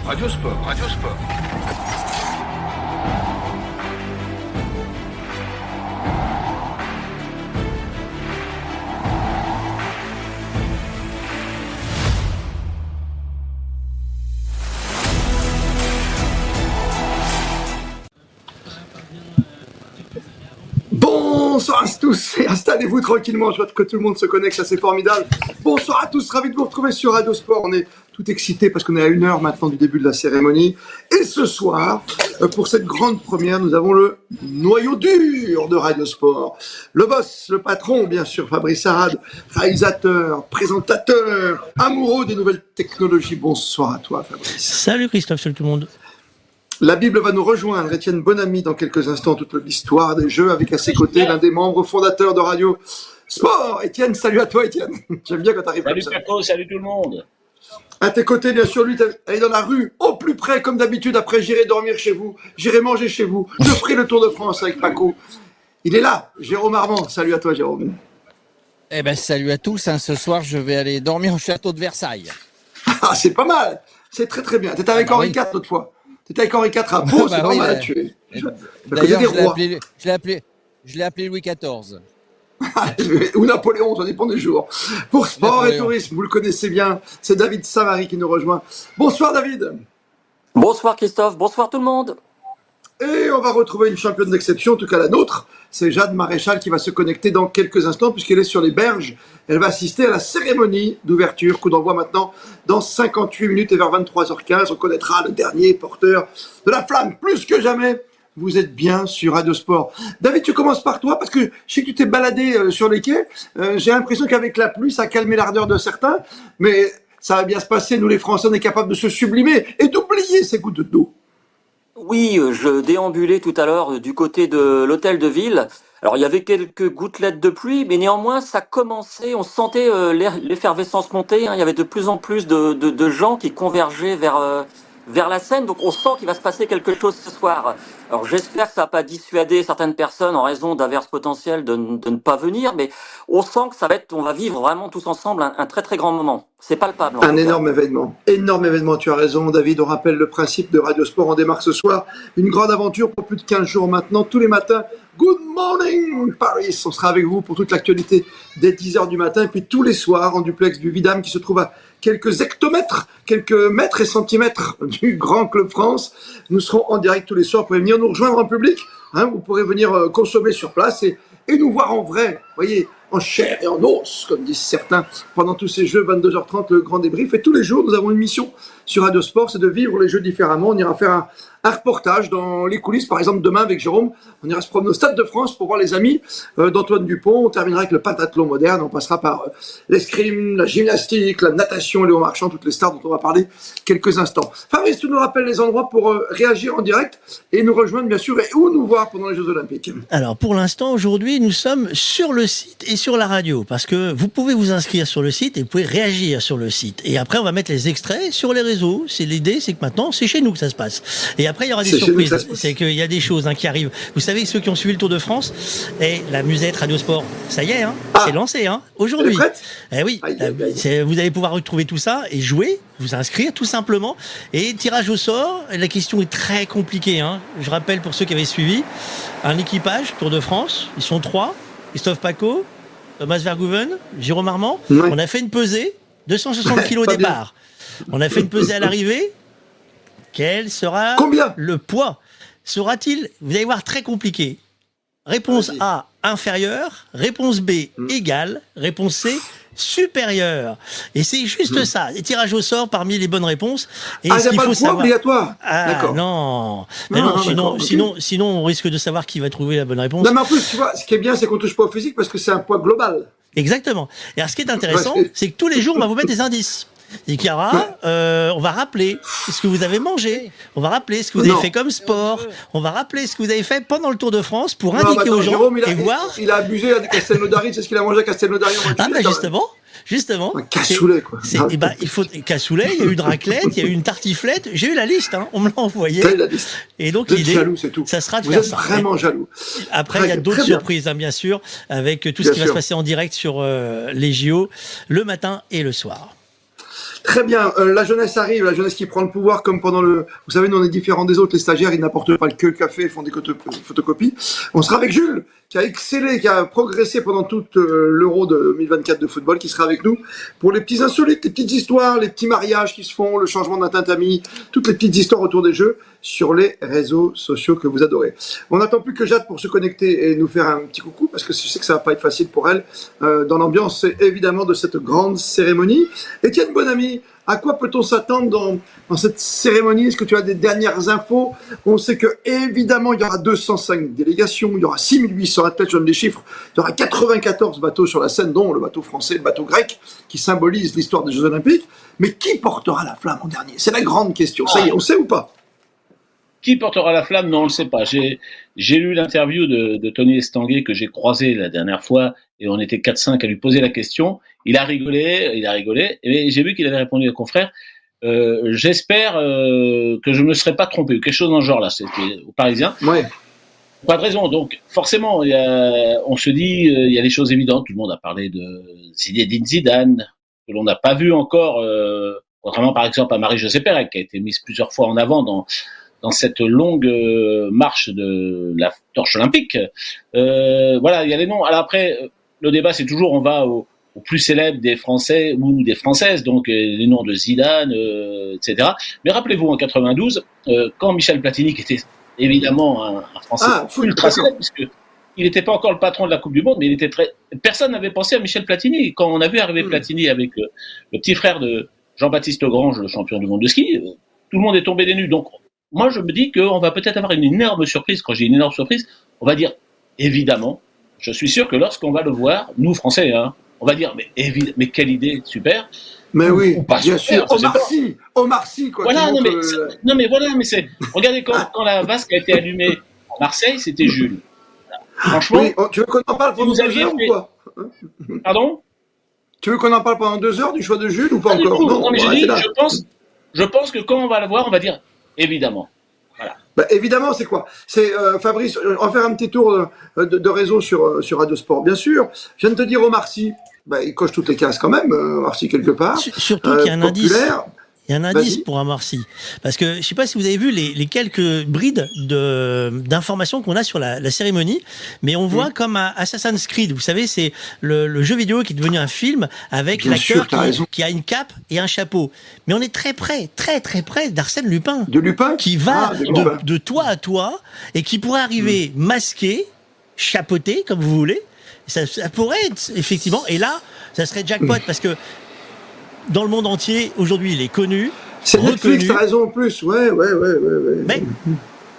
Radio Sport. Radio Sport. Bonsoir à tous et installez-vous tranquillement, je vois que tout le monde se connecte, ça c'est formidable. Bonsoir à tous, ravi de vous retrouver sur Radio Sport. On est tout excités parce qu'on est à 1 heure maintenant du début de la cérémonie. Et ce soir, pour cette grande première, nous avons le noyau dur de Radio Sport. Le boss, le patron, bien sûr, Fabrice Arad, réalisateur, présentateur, amoureux des nouvelles technologies. Bonsoir à toi, Fabrice. Salut Christophe, salut tout le monde. La Bible va nous rejoindre, Étienne Bonamy, dans quelques instants, toute l'histoire des jeux, avec à ses côtés l'un des membres fondateurs de Radio Sport. Étienne, salut à toi, Étienne. J'aime bien quand t'arrives comme ça. Salut Paco, salut tout le monde. À tes côtés, bien sûr, lui, elle est dans la rue, au plus près, comme d'habitude. Après, j'irai dormir chez vous, j'irai manger chez vous. Je ferai le Tour de France avec Paco. Il est là, Jérôme Armand. Salut à toi, Jérôme. Eh ben, salut à tous. Ce soir, je vais aller dormir au château de Versailles. Ah, c'est pas mal. C'est très, très bien. T'étais avec Henri IV l'autre fois. T'étais avec Henri IV à Pau, c'est normal. D'ailleurs, je l'ai appelé Louis XIV. Ou Napoléon, ça dépend des jours. Pour sport et tourisme, vous le connaissez bien, c'est David Savary qui nous rejoint. Bonsoir David. Bonsoir Christophe, bonsoir tout le monde. Et on va retrouver une championne d'exception, en tout cas la nôtre. C'est Jade Maréchal qui va se connecter dans quelques instants puisqu'elle est sur les berges. Elle va assister à la cérémonie d'ouverture, coup d'envoi maintenant dans 58 minutes et vers 23h15. On connaîtra le dernier porteur de la flamme. Plus que jamais, vous êtes bien sur Radio Sport. David, tu commences par toi parce que je sais que tu t'es baladé sur les quais. J'ai l'impression qu'avec la pluie, ça a calmé l'ardeur de certains. Mais ça va bien se passer. Nous les Français, on est capables de se sublimer et d'oublier ces gouttes d'eau. Oui, je déambulais tout à l'heure du côté de l'hôtel de ville. Alors il y avait quelques gouttelettes de pluie, mais néanmoins ça commençait, on sentait l'effervescence monter. Il y avait de plus en plus de gens qui convergeaient vers la Seine, donc on sent qu'il va se passer quelque chose ce soir. Alors j'espère que ça va pas dissuader certaines personnes en raison d'averses potentielles de ne pas venir, mais on sent que on va vivre vraiment tous ensemble un très très grand moment. C'est palpable. Un énorme événement, tu as raison David, on rappelle le principe de Radio Sport, on démarre ce soir une grande aventure pour plus de 15 jours maintenant, tous les matins. Good morning Paris, on sera avec vous pour toute l'actualité dès 10h du matin, et puis tous les soirs en duplex du Vidam qui se trouve à quelques hectomètres, quelques mètres et centimètres du Grand Club France. Nous serons en direct tous les soirs, vous pouvez venir nous rejoindre en public, vous pourrez venir consommer sur place et nous voir en vrai, voyez, en chair et en os, comme disent certains, pendant tous ces jeux, 22h30, le grand débrief. Et tous les jours, nous avons une mission sur Radio Sport, c'est de vivre les jeux différemment. On ira faire un reportage dans les coulisses, par exemple demain avec Jérôme, on ira se promener au Stade de France pour voir les amis d'Antoine Dupont. On terminera avec le pentathlon moderne, on passera par l'escrime, la gymnastique, la natation, Léon Marchand, toutes les stars dont on va parler quelques instants. Fabrice, tu nous rappelles les endroits pour réagir en direct et nous rejoindre bien sûr, et où nous voir pendant les Jeux Olympiques. Alors pour l'instant, aujourd'hui, nous sommes sur le site et sur la radio, parce que vous pouvez vous inscrire sur le site et vous pouvez réagir sur le site. Et après, on va mettre les extraits sur les réseaux. L'idée, c'est que maintenant, c'est chez nous que ça se passe. Et après, il y aura des surprises. C'est qu'il y a des choses qui arrivent. Vous savez, ceux qui ont suivi le Tour de France, et la musette Radio Sport, ça y est, c'est lancé, aujourd'hui. Oui, vous allez pouvoir retrouver tout ça et jouer, vous inscrire tout simplement. Et tirage au sort, la question est très compliquée. Je rappelle pour ceux qui avaient suivi, un équipage Tour de France, ils sont 3, Christophe Paco, Thomas Verhoeven, Jérôme Armand. Ouais. On a fait une pesée, 260 kilos au départ. On a fait une pesée à l'arrivée. Quel sera le poids? Sera-t-il, vous allez voir, très compliqué. Réponse A, inférieure. Réponse B, égale. Réponse C, supérieur. Et c'est juste ça. Et tirage au sort parmi les bonnes réponses. Et il n'y a pas de poids obligatoire. D'accord. Non. Sinon, on risque de savoir qui va trouver la bonne réponse. Non, mais en plus, tu vois, ce qui est bien, c'est qu'on touche pas au physique parce que c'est un poids global. Exactement. Et alors, ce qui est intéressant, c'est que tous les jours, on va vous mettre des indices. Et qu'il y aura, on va rappeler ce que vous avez mangé, on va rappeler ce que vous avez fait comme sport, on va rappeler ce que vous avez fait pendant le Tour de France pour indiquer aux gens Jérôme, voir. Il a abusé à Castelnaudary, c'est ce qu'il a mangé à Castelnaudary. Justement. Un cassoulet, quoi. Il faut cassoulet, il y a eu une raclette, il y a eu une tartiflette. J'ai eu la liste, on me l'a envoyé. T'as eu la liste. Et donc l'idée, jaloux, c'est tout. Ça sera de vous faire êtes ça. Vraiment jaloux. Après, il y a d'autres surprises, bien sûr, avec tout ce qui va se passer en direct sur les JO le matin et le soir. Très bien, la jeunesse arrive, la jeunesse qui prend le pouvoir comme pendant le... Vous savez, nous on est différents des autres, les stagiaires, ils n'apportent pas que le café, ils font des photocopies. On sera avec Jules, qui a excellé, qui a progressé pendant toute l'Euro de 2024 de football, qui sera avec nous pour les petits insolites, les petites histoires, les petits mariages qui se font, le changement d'un tatami, toutes les petites histoires autour des jeux sur les réseaux sociaux que vous adorez. On n'attend plus que Jade pour se connecter et nous faire un petit coucou, parce que je sais que ça va pas être facile pour elle, dans l'ambiance évidemment de cette grande cérémonie. Étienne Bonamy, à quoi peut-on s'attendre dans cette cérémonie? Est-ce que tu as des dernières infos? On sait que évidemment il y aura 205 délégations, il y aura 6800 athlètes, je donne des chiffres, il y aura 94 bateaux sur la scène, dont le bateau français, le bateau grec, qui symbolise l'histoire des Jeux Olympiques. Mais qui portera la flamme en dernier? C'est la grande question. Ça y est, on sait ou pas? Qui portera la flamme? Non, on ne le sait pas. J'ai lu l'interview de Tony Estanguet que j'ai croisé la dernière fois et on était 4-5 à lui poser la question. Il a rigolé, et j'ai vu qu'il avait répondu à confrère. J'espère que je ne me serais pas trompé, ou quelque chose dans ce genre-là. C'était au Parisien. Ouais. Pas de raison. Donc, forcément, on se dit, il y a des choses évidentes. Tout le monde a parlé de Zinedine Zidane, que l'on n'a pas vu encore, contrairement par exemple à Marie-Josée Pérec, qui a été mise plusieurs fois en avant dans cette longue marche de la torche olympique. Voilà, il y a les noms. Alors après, le débat, c'est toujours, on va au plus célèbre des Français ou des Françaises, donc les noms de Zidane, etc. Mais rappelez-vous, en 92, quand Michel Platini, qui était évidemment un Français ultra célèbre, puisque il n'était pas encore le patron de la Coupe du Monde, mais il était personne n'avait pensé à Michel Platini. Quand on a vu arriver Platini avec le petit frère de Jean-Baptiste Grange, le champion du monde de ski, tout le monde est tombé des nues. Donc, moi, je me dis qu'on va peut-être avoir une énorme surprise. Quand j'ai une énorme surprise, on va dire, évidemment, je suis sûr que lorsqu'on va le voir, nous, Français, on va dire, mais quelle idée, super. Mais oui, ou pas bien super, sûr, Omar Sy, quoi. Voilà, mais c'est, regardez, quand la vasque a été allumée à Marseille, c'était Jules. Franchement. Oui, tu veux qu'on en parle pendant 2 heures ou quoi? Pardon? Tu veux qu'on en parle pendant 2 heures du choix de Jules ou pas encore? Non, mais je pense que quand on va le voir, on va dire, évidemment. Voilà. Bah, évidemment, c'est quoi? C'est Fabrice, on va faire un petit tour de réseau sur Radio Sport, bien sûr. Je viens de te dire Omar Sy, il coche toutes les cases quand même, Omar Sy quelque part. Surtout qu'il y a un indice. Il y a un indice Vas-y. pour Omar Sy. Parce que je sais pas si vous avez vu les quelques brides d'informations qu'on a sur la cérémonie, mais on voit comme à Assassin's Creed. Vous savez, c'est le jeu vidéo qui est devenu un film avec l'acteur qui a une cape et un chapeau. Mais on est très près d'Arsène Lupin. De Lupin? Qui va de toi à toi et qui pourrait arriver masqué, chapeauté, comme vous voulez. Ça pourrait être, effectivement, et là, ça serait jackpot parce que dans le monde entier, aujourd'hui, il est connu. C'est reconnu. Netflix, t'as raison en plus. Ouais. Mais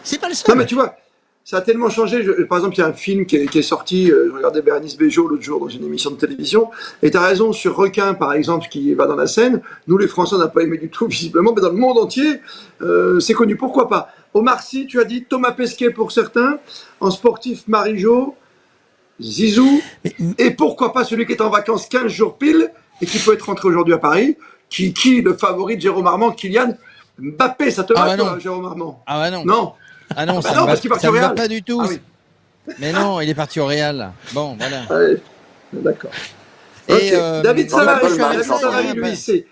c'est pas le seul. Non, mais tu vois, ça a tellement changé. Par exemple, il y a un film qui est sorti, je regardais Bérénice Bejo l'autre jour dans une émission de télévision, et t'as raison sur Requin, par exemple, qui va dans la Seine. Nous, les Français, on n'a pas aimé du tout, visiblement, mais dans le monde entier, c'est connu. Pourquoi pas? Omar Sy, tu as dit Thomas Pesquet pour certains, en sportif Marie-Jo, Zizou, et pourquoi pas celui qui est en vacances 15 jours pile, et qui peut être rentré aujourd'hui à Paris, qui le favori de Jérôme Armand, Kylian Mbappé. Ça te va, toi, Jérôme Armand? Ah bah non. Non. Ah non, non, parce qu'il est parti au ça me va Real. pas du tout. Ah oui. Mais non, il est parti au Real. Bon, voilà. Ouais, d'accord. Et, Ok. David Savary, David Savary, lui, il sait.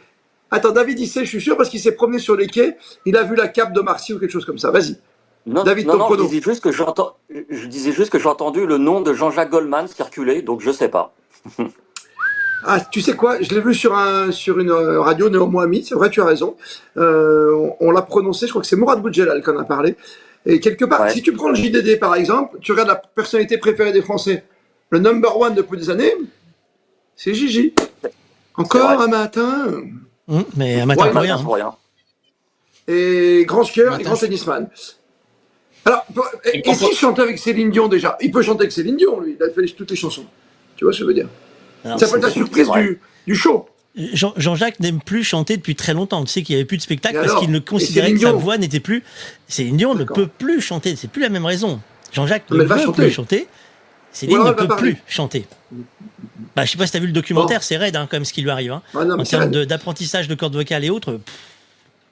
Attends, David, il sait, je suis sûr, parce qu'il s'est promené sur les quais, il a vu la cape de Marcy ou quelque chose comme ça. Vas-y. Non, David, non, ton non, chrono. je disais juste que j'ai entendu le nom de Jean-Jacques Goldman circuler, donc je sais pas. Ah, tu sais quoi? Je l'ai vu sur une radio Néo-Mohamed, c'est vrai, tu as raison. On l'a prononcé, je crois que c'est Mourad Boudjelal qui en a parlé. Et quelque part, si tu prends le JDD par exemple, tu regardes la personnalité préférée des Français, le number one depuis des années, c'est Gigi. Encore un matin. Mais un matin pour rien. Et grand skieur et grand tennisman. Alors, et s'il chantait avec Céline Dion déjà? Il peut chanter avec Céline Dion, lui. Il a fait toutes les chansons. Tu vois ce que je veux dire? Alors, ça peut être la surprise du show. Jean-Jacques n'aime plus chanter depuis très longtemps. Tu sais qu'il n'y avait plus de spectacle parce qu'il ne considérait que sa voix n'était plus. Céline Dion ne peut plus chanter. C'est plus la même raison. Jean-Jacques ne veut plus chanter. Céline ne peut plus chanter. Je sais pas si tu as vu le documentaire, c'est raide quand même ce qui lui arrive. En termes d'apprentissage de cordes vocales et autres.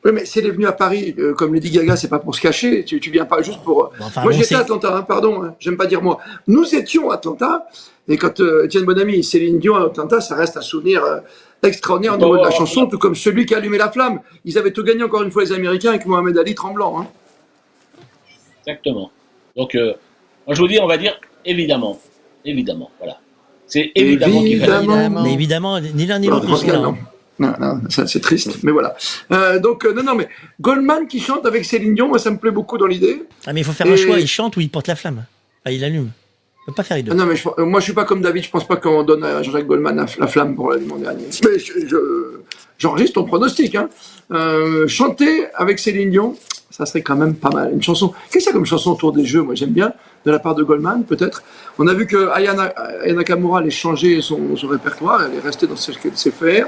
Oui, mais si elle est venue à Paris, comme Lady Gaga, c'est pas pour se cacher. Tu viens pas juste pour. Enfin, Moi, bon, j'étais à Atlanta, hein, pardon, hein, j'aime pas dire moi. Nous étions à Atlanta, et quand Étienne Bonamy et Céline Dion à Atlanta, ça reste un souvenir extraordinaire au niveau de la chanson, tout comme celui qui a allumé la flamme. Ils avaient tout gagné encore une fois les Américains avec Mohamed Ali tremblant. Hein. Exactement. Donc, moi, je vous dis, on va dire évidemment. Évidemment, voilà. C'est évidemment qu'il fallait. Évidemment. Mais évidemment, ni l'un ni Non, l'autre ne sont là. non. Non, ça, c'est triste, mais voilà. Donc, non, mais Goldman qui chante avec Céline Dion, moi, ça me plaît beaucoup dans l'idée. Ah, mais il faut faire un choix, il chante ou il porte la flamme. Enfin, il allume. On peut pas faire les deux. Non, mais moi, je suis pas comme David, je pense pas qu'on donne à Jean-Jacques Goldman la flamme pour l'aliment dernier. Mais j'enregistre ton pronostic. Hein. Chanter avec Céline Dion, ça serait quand même pas mal. Une chanson. Qu'est-ce qu'il y a comme chanson autour des jeux? Moi, j'aime bien, de la part de Goldman, peut-être. On a vu que Aya Nakamura allait changer son répertoire, elle est restée dans ce qu'elle sait faire.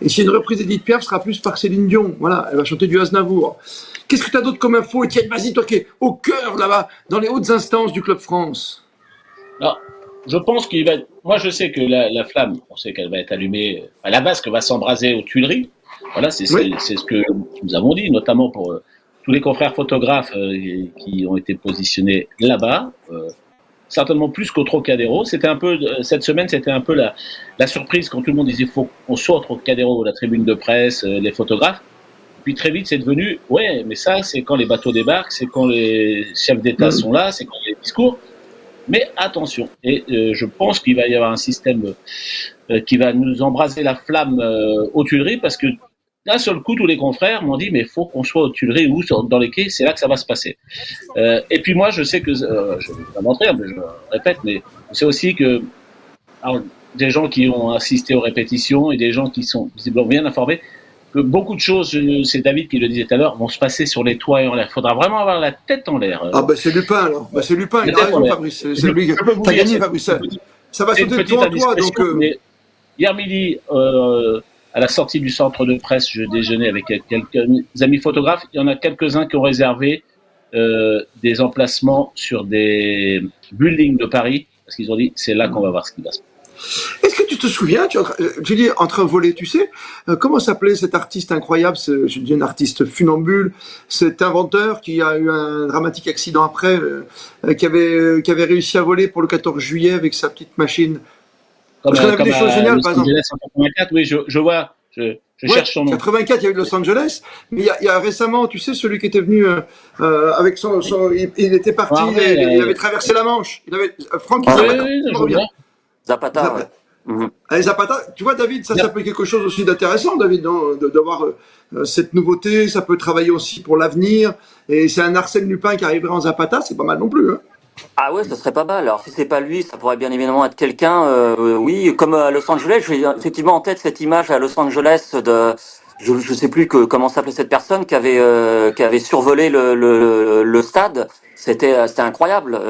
Et si une reprise d'Edith Piaf sera plus par Céline Dion, voilà, elle va chanter du Aznavour. Qu'est-ce que tu as d'autre comme info, Étienne? Vas-y, toi qui es au cœur, là-bas, dans les hautes instances du Club France. Alors, je pense qu'il va être... Moi, je sais que la flamme, on sait qu'elle va être allumée à la base, qu'elle va s'embraser aux Tuileries. Voilà, c'est ce que nous avons dit, notamment pour tous les confrères photographes qui ont été positionnés là-bas. Certainement plus qu'au Trocadéro. C'était un peu, cette semaine, c'était un peu la surprise quand tout le monde disait faut qu'on soit au Trocadéro, la tribune de presse, les photographes. Puis très vite, c'est devenu, ouais, mais ça, c'est quand les bateaux débarquent, c'est quand les chefs d'État sont là, c'est quand il y a les discours. Mais attention, et je pense qu'il va y avoir un système qui va nous embraser la flamme aux Tuileries, parce que d'un seul coup, tous les confrères m'ont dit, mais il faut qu'on soit aux Tuileries ou dans les quais, c'est là que ça va se passer. Et puis moi, je sais que, je ne vais pas mentir, mais je le répète, mais je sais aussi que alors, des gens qui ont assisté aux répétitions et des gens qui sont visiblement bien informés, que beaucoup de choses, c'est David qui le disait tout à l'heure, vont se passer sur les toits et en l'air. Il faudra vraiment avoir la tête en l'air. Ah bah c'est Lupin alors, bah c'est Lupin, il a raison Fabrice, c'est lui qui t'as gagné Fabrice. Ça va sauter de toi en toi, donc... Hier midi, à la sortie du centre de presse, je déjeunais avec quelques amis photographes. Il y en a quelques-uns qui ont réservé des emplacements sur des buildings de Paris, parce qu'ils ont dit, c'est là qu'on va voir ce qui va se passer. Est-ce que tu te souviens, tu dis en train de voler, tu sais, comment s'appelait cet artiste incroyable, je dis un artiste funambule, cet inventeur qui a eu un dramatique accident après, qui avait réussi à voler pour le 14 juillet avec sa petite machine. Parce qu'on a vu des choses géniales, par exemple. Los Angeles en 84, oui, je vois, je cherche son nom. 84, il y a eu Los Angeles, mais il y a récemment, tu sais, celui qui était venu avec il était parti, il avait traversé la Manche. Franck Zapata. Ouais. Allez, Zapata, tu vois, David, ça peut être quelque chose aussi d'intéressant, David, d'avoir cette nouveauté, ça peut travailler aussi pour l'avenir, et c'est un Arsène Lupin qui arriverait en Zapata, c'est pas mal non plus, hein. Ah ouais, ce serait pas mal. Alors si c'est pas lui, ça pourrait bien évidemment être quelqu'un. Oui, comme à Los Angeles, j'ai effectivement en tête cette image à Los Angeles de, je sais plus comment s'appelait cette personne qui avait survolé le stade. C'était incroyable.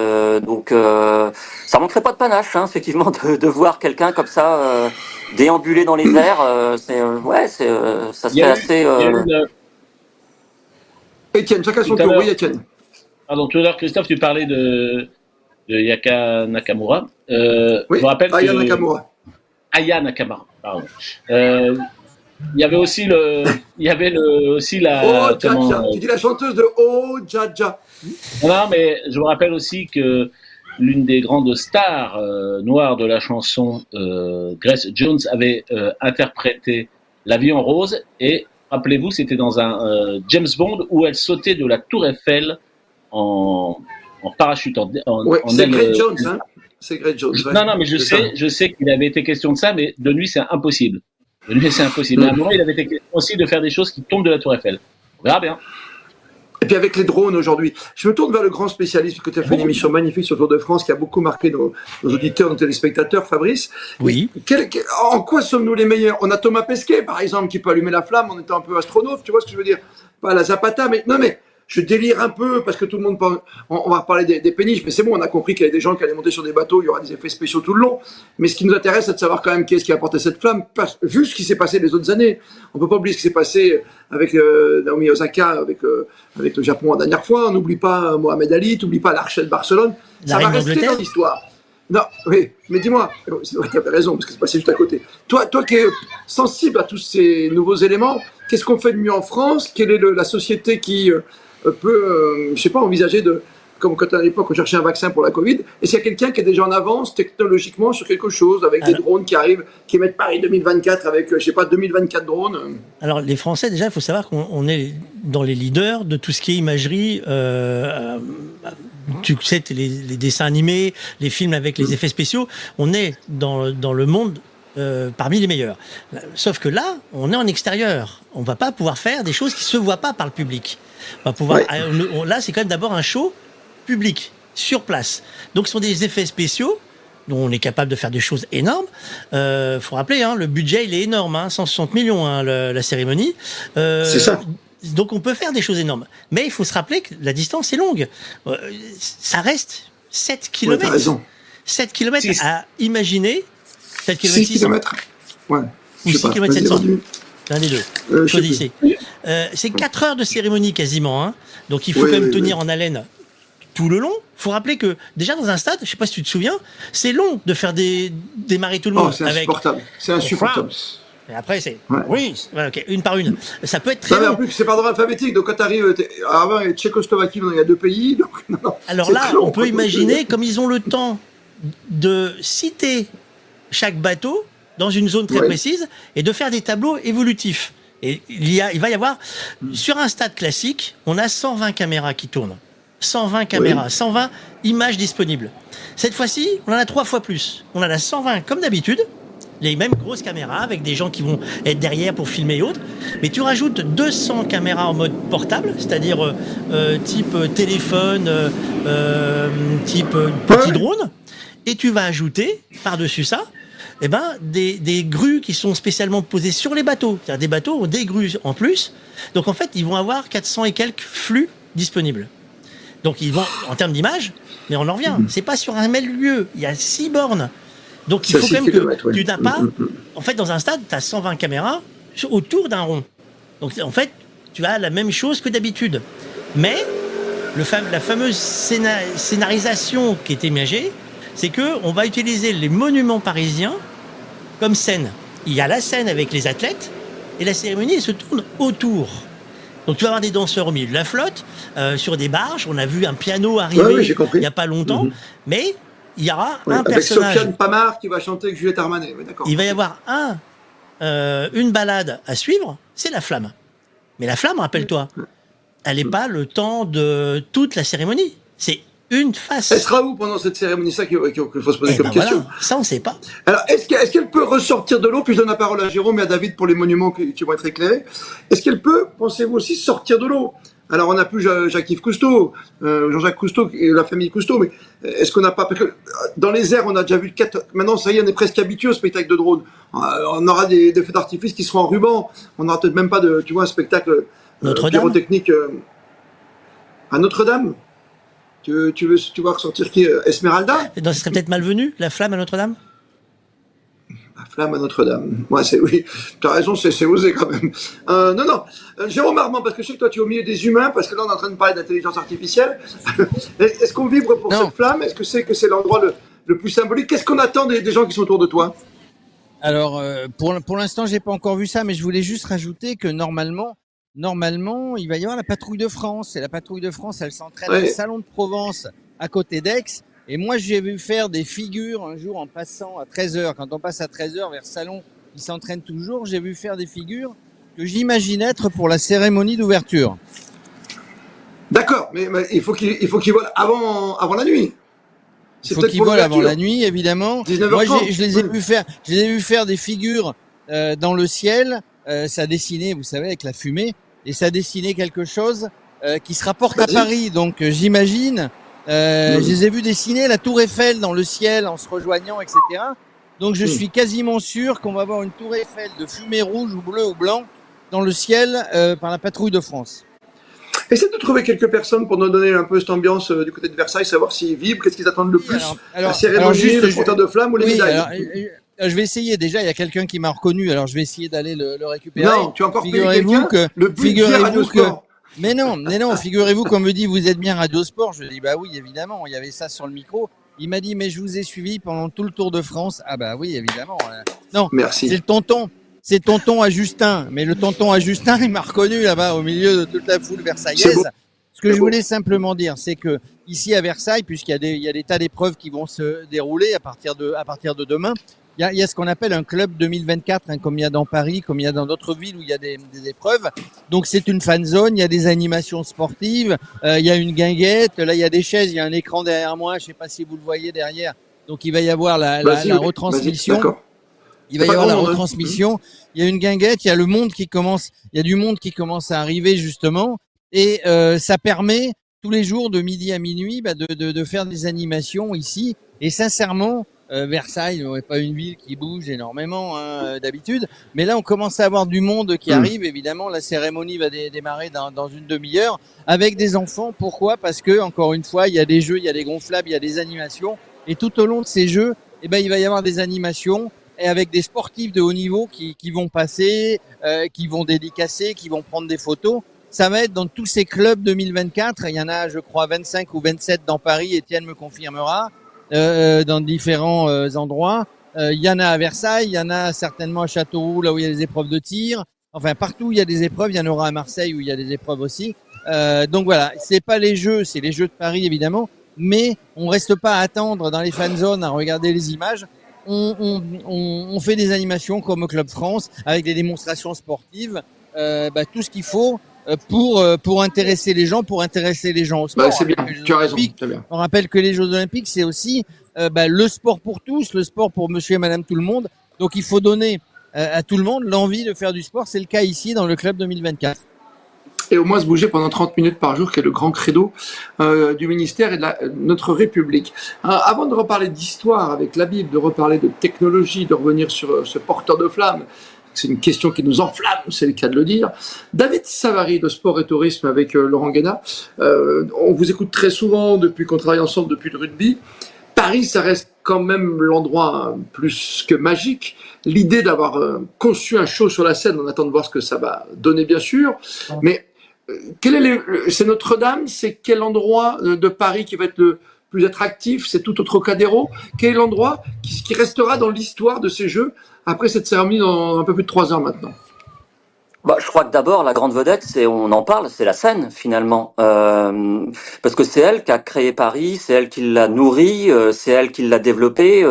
Donc ça manquerait pas de panache, hein, effectivement, de voir quelqu'un comme ça déambuler dans les airs. Ça serait assez. Étienne, chacun son tour. Oui, Étienne. Pardon, tout à l'heure, Christophe, tu parlais de Yaka Nakamura. Oui, je me rappelle Aya Nakamura. Aya Nakamura, pardon. Il y avait aussi la. Oh, Jaja. Tu dis la chanteuse de Oh, Jaja. Non, mais je me rappelle aussi que l'une des grandes stars noires de la chanson, Grace Jones, avait interprété La vie en rose. Et rappelez-vous, c'était dans un James Bond où elle sautait de la Tour Eiffel en parachute. C'est Grace Jones, hein. C'est Grace Jones. Ouais. Non, mais je sais qu'il avait été question de ça, mais de nuit, c'est impossible. De nuit, c'est impossible. Mais à un moment, il avait été question aussi de faire des choses qui tombent de la Tour Eiffel. On verra bien. Et puis avec les drones aujourd'hui, je me tourne vers le grand spécialiste, parce que tu as fait une émission magnifique sur le Tour de France qui a beaucoup marqué nos auditeurs, nos téléspectateurs, Fabrice. Oui. En quoi sommes-nous les meilleurs? On a Thomas Pesquet, par exemple, qui peut allumer la flamme en étant un peu astronaute, tu vois ce que je veux dire? Pas la Zapata, mais non, mais je délire un peu parce que tout le monde parle, on va reparler des péniches, mais c'est bon, on a compris qu'il y avait des gens qui allaient monter sur des bateaux, il y aura des effets spéciaux tout le long. Mais ce qui nous intéresse, c'est de savoir quand même qui est-ce qui a apporté cette flamme, vu ce qui s'est passé les autres années. On peut pas oublier ce qui s'est passé avec Naomi Osaka, avec le Japon la dernière fois. On n'oublie pas Mohamed Ali, tu n'oublies pas l'Arche de Barcelone. Ça va rester dans l'histoire. Non, oui, mais dis-moi, c'est vrai, tu avais raison, parce que c'est passé juste à côté. Toi qui es sensible à tous ces nouveaux éléments, Qu'est-ce qu'on fait de mieux en France? Quelle est la société qui peut, je sais pas, envisager de, comme quand à l'époque on cherchait un vaccin pour la Covid, est-ce qu'il y a quelqu'un qui est déjà en avance technologiquement sur quelque chose, avec des drones qui arrivent, qui mettent Paris 2024 avec, je sais pas, 2024 drones? Alors les Français, déjà, il faut savoir qu'on est dans les leaders de tout ce qui est imagerie. Tu sais, les dessins animés, les films avec les effets spéciaux, on est dans le monde parmi les meilleurs. Sauf que là, on est en extérieur. On va pas pouvoir faire des choses qui se voient pas par le public. On va pouvoir. Ouais. Là, c'est quand même d'abord un show public, sur place. Donc, ce sont des effets spéciaux dont on est capable de faire des choses énormes. Faut rappeler, le budget, il est énorme, 160 millions, la cérémonie. C'est ça. Donc, on peut faire des choses énormes. Mais il faut se rappeler que la distance est longue. Ça reste 7 km. Ouais, t'as raison. 7 km à imaginer. 7 km 6 km. Ouais. Ou 6 km 700. L'un des deux. Choisissez. C'est 4 heures de cérémonie quasiment. Donc, il faut quand même tenir en haleine tout le long. Il faut rappeler que, déjà dans un stade, je ne sais pas si tu te souviens, c'est long de faire démarrer tout le monde. C'est insupportable. C'est insupportable. Et après, c'est. Ouais. Oui, okay, une par une. Ça peut être très long. En plus, c'est par ordre alphabétique. Donc, quand tu arrives. Avant, il y a Tchécoslovaquie, il y a 2 pays. Donc, non, alors là, on peut imaginer, comme ils ont le temps de citer chaque bateau dans une zone très précise et de faire des tableaux évolutifs. Et il va y avoir. Sur un stade classique, on a 120 caméras qui tournent. 120 caméras, 120 images disponibles. Cette fois-ci, on en a 3 fois plus. On en a 120 comme d'habitude, les mêmes grosses caméras avec des gens qui vont être derrière pour filmer et autres. Mais tu rajoutes 200 caméras en mode portable, c'est-à-dire type téléphone, type petit drone. Et tu vas ajouter, par-dessus ça, des grues qui sont spécialement posées sur les bateaux. C'est-à-dire des bateaux ont des grues en plus. Donc en fait, ils vont avoir 400 et quelques flux disponibles. Donc ils vont, en termes d'image, mais on en revient, c'est pas sur un même lieu, il y a 6 bornes. Donc il faut quand même que tu n'as pas, en fait dans un stade, tu as 120 caméras autour d'un rond. Donc en fait, tu as la même chose que d'habitude. Mais la fameuse scénarisation qui est imagée, c'est qu'on va utiliser les monuments parisiens comme scène. Il y a la scène avec les athlètes, et la cérémonie elle se tourne autour. Donc tu vas avoir des danseurs au milieu de la flotte, sur des barges. On a vu un piano arriver il n'y a pas longtemps. Mais il y aura un personnage. Avec Sofiane Pamar qui va chanter avec Juliette Armanet. Il va y avoir une balade à suivre, c'est la flamme. Mais la flamme, rappelle-toi, elle n'est pas le temps de toute la cérémonie. C'est une face. Elle sera où pendant cette cérémonie? C'est ça qu'il faut se poser comme question. Voilà. Ça, on ne sait pas. Alors, est-ce qu'elle peut ressortir de l'eau? Puis je donne la parole à Jérôme et à David pour les monuments qui vont être éclairés. Est-ce qu'elle peut, pensez-vous aussi, sortir de l'eau? Alors, on n'a plus Jacques-Yves Cousteau, Jean-Jacques Cousteau et la famille Cousteau, mais est-ce qu'on n'a pas... Parce que dans les airs, on a déjà vu 4... Maintenant, ça y est, on est presque habitué au spectacle de drone. On aura des feux d'artifice qui seront en ruban. On n'aura peut-être même pas un spectacle pyrotechnique à Notre-Dame. Tu vas ressortir qui? Esmeralda? Ce serait peut-être malvenu, la flamme à Notre-Dame? La flamme à Notre-Dame. Ouais, oui, tu as raison, c'est osé quand même. Non. Jérôme Armand, parce que je sais que toi tu es au milieu des humains, parce que là on est en train de parler d'intelligence artificielle. Est-ce qu'on vibre pour cette flamme? Est-ce que c'est l'endroit le plus symbolique? Qu'est-ce qu'on attend des gens qui sont autour de toi? Alors, pour l'instant, j'ai pas encore vu ça, mais je voulais juste rajouter que normalement, il va y avoir la patrouille de France. Et la patrouille de France, elle s'entraîne au Salon de Provence, à côté d'Aix. Et moi, j'ai vu faire des figures un jour en passant à 13h. Quand on passe à 13h vers Salon, ils s'entraînent toujours. J'ai vu faire des figures que j'imagine être pour la cérémonie d'ouverture. D'accord, mais il faut qu'ils volent avant la nuit. Il faut qu'ils volent avant la nuit, évidemment. 19h30. Moi, je les ai vu faire des figures dans le ciel. Ça dessinait, vous savez, avec la fumée, et ça dessinait quelque chose qui se rapporte à Paris. Donc, j'imagine, je les ai vus dessiner la Tour Eiffel dans le ciel en se rejoignant, etc. Donc, je suis quasiment sûr qu'on va avoir une Tour Eiffel de fumée rouge ou bleue ou blanc dans le ciel par la patrouille de France. Essaie de trouver quelques personnes pour nous donner un peu cette ambiance du côté de Versailles, savoir s'ils vibrent, qu'est-ce qu'ils attendent le plus, la cérémonie, le porteur de flammes ou les médailles. Je vais essayer. Déjà, il y a quelqu'un qui m'a reconnu, alors je vais essayer d'aller le récupérer. Non, tu as encore payé quelqu'un figurez-vous que... Mais non, figurez-vous qu'on me dit, vous êtes bien Radio Sport. Je dis, bah oui, évidemment, il y avait ça sur le micro. Il m'a dit, mais je vous ai suivi pendant tout le Tour de France. Ah bah oui, évidemment. Non, merci. C'est le tonton. c'est tonton Ajustin. Mais le tonton Ajustin, il m'a reconnu là-bas au milieu de toute la foule versaillaise. Ce que je voulais simplement dire, c'est que ici à Versailles, puisqu'il y a des tas d'épreuves qui vont se dérouler à partir de demain, il y a ce qu'on appelle un club 2024, hein, comme il y a dans Paris, comme il y a dans d'autres villes où il y a des épreuves. Donc c'est une fan zone, il y a des animations sportives, il y a une guinguette, là il y a des chaises, il y a un écran derrière moi, je sais pas si vous le voyez derrière. Donc il va y avoir la retransmission. Il va y avoir la retransmission. Il y a une guinguette, il y a il y a du monde qui commence à arriver justement, et ça permet tous les jours de midi à minuit de faire des animations ici. Et sincèrement, Versailles n'est pas une ville qui bouge énormément d'habitude, mais là on commence à avoir du monde qui arrive. Évidemment, la cérémonie va démarrer dans une demi-heure avec des enfants. Pourquoi ? Parce que encore une fois, il y a des jeux, il y a des gonflables, il y a des animations, et tout au long de ces jeux, il va y avoir des animations, et avec des sportifs de haut niveau qui vont passer, qui vont dédicacer, qui vont prendre des photos. Ça va être dans tous ces clubs 2024. Il y en a, je crois, 25 ou 27 dans Paris. Étienne me confirmera. Dans différents endroits. Il y en a à Versailles, il y en a certainement à Châteauroux, là où il y a des épreuves de tir. Enfin, partout où il y a des épreuves, il y en aura à Marseille où il y a des épreuves aussi. Donc voilà, c'est pas les Jeux, c'est les Jeux de Paris évidemment, mais on reste pas à attendre dans les fan zones à regarder les images. On fait des animations comme au Club France avec des démonstrations sportives, tout ce qu'il faut pour intéresser les gens, au sport. C'est bien, tu as raison. On rappelle que les Jeux Olympiques, c'est aussi le sport pour tous, le sport pour monsieur et madame tout le monde. Donc il faut donner à tout le monde l'envie de faire du sport. C'est le cas ici dans le club 2024. Et au moins se bouger pendant 30 minutes par jour, qui est le grand credo du ministère et de notre République. Avant de reparler d'histoire avec la Bible, de reparler de technologie, de revenir sur ce porteur de flammes, c'est une question qui nous enflamme, c'est le cas de le dire. David Savary de Sport et Tourisme avec Laurent Guénat. On vous écoute très souvent depuis qu'on travaille ensemble depuis le rugby. Paris, ça reste quand même l'endroit plus que magique. L'idée d'avoir conçu un show sur la scène, on attend de voir ce que ça va donner bien sûr. Mais c'est Notre-Dame, c'est quel endroit de Paris qui va être le plus attractif? C'est tout au Trocadéro. Quel est l'endroit qui restera dans l'histoire de ces Jeux après cette cérémonie dans un peu plus de 3 heures maintenant? Je crois que d'abord, la grande vedette, on en parle, c'est la Seine, finalement. Parce que c'est elle qui a créé Paris, c'est elle qui l'a nourri, c'est elle qui l'a développé.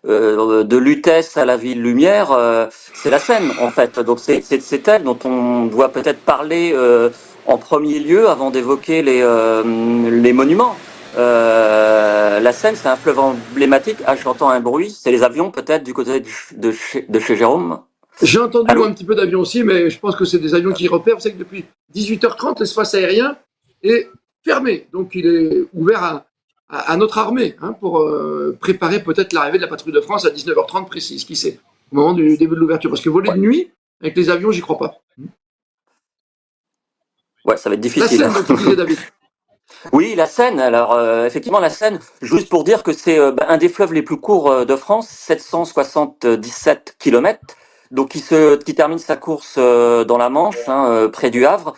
De Lutèce à la Ville Lumière, c'est la Seine, en fait. Donc c'est elle dont on doit peut-être parler en premier lieu avant d'évoquer les monuments. La Seine, c'est un fleuve emblématique. Ah, j'entends un bruit. C'est les avions, peut-être, du côté de chez Jérôme. J'ai entendu un petit peu d'avions aussi, mais je pense que c'est des avions qui repèrent. Vous savez que depuis 18h30, l'espace aérien est fermé. Donc, il est ouvert à notre armée pour préparer peut-être l'arrivée de la patrouille de France à 19h30 précise. Qui sait, au moment du début de l'ouverture. Parce que voler de nuit, avec les avions, j'y crois pas. Ouais, ça va être difficile. La Seine, dont tu disais, David. Oui, la Seine. Alors, effectivement, la Seine, juste pour dire que c'est un des fleuves les plus courts de France, 777 km. Donc, qui termine sa course dans la Manche, près du Havre.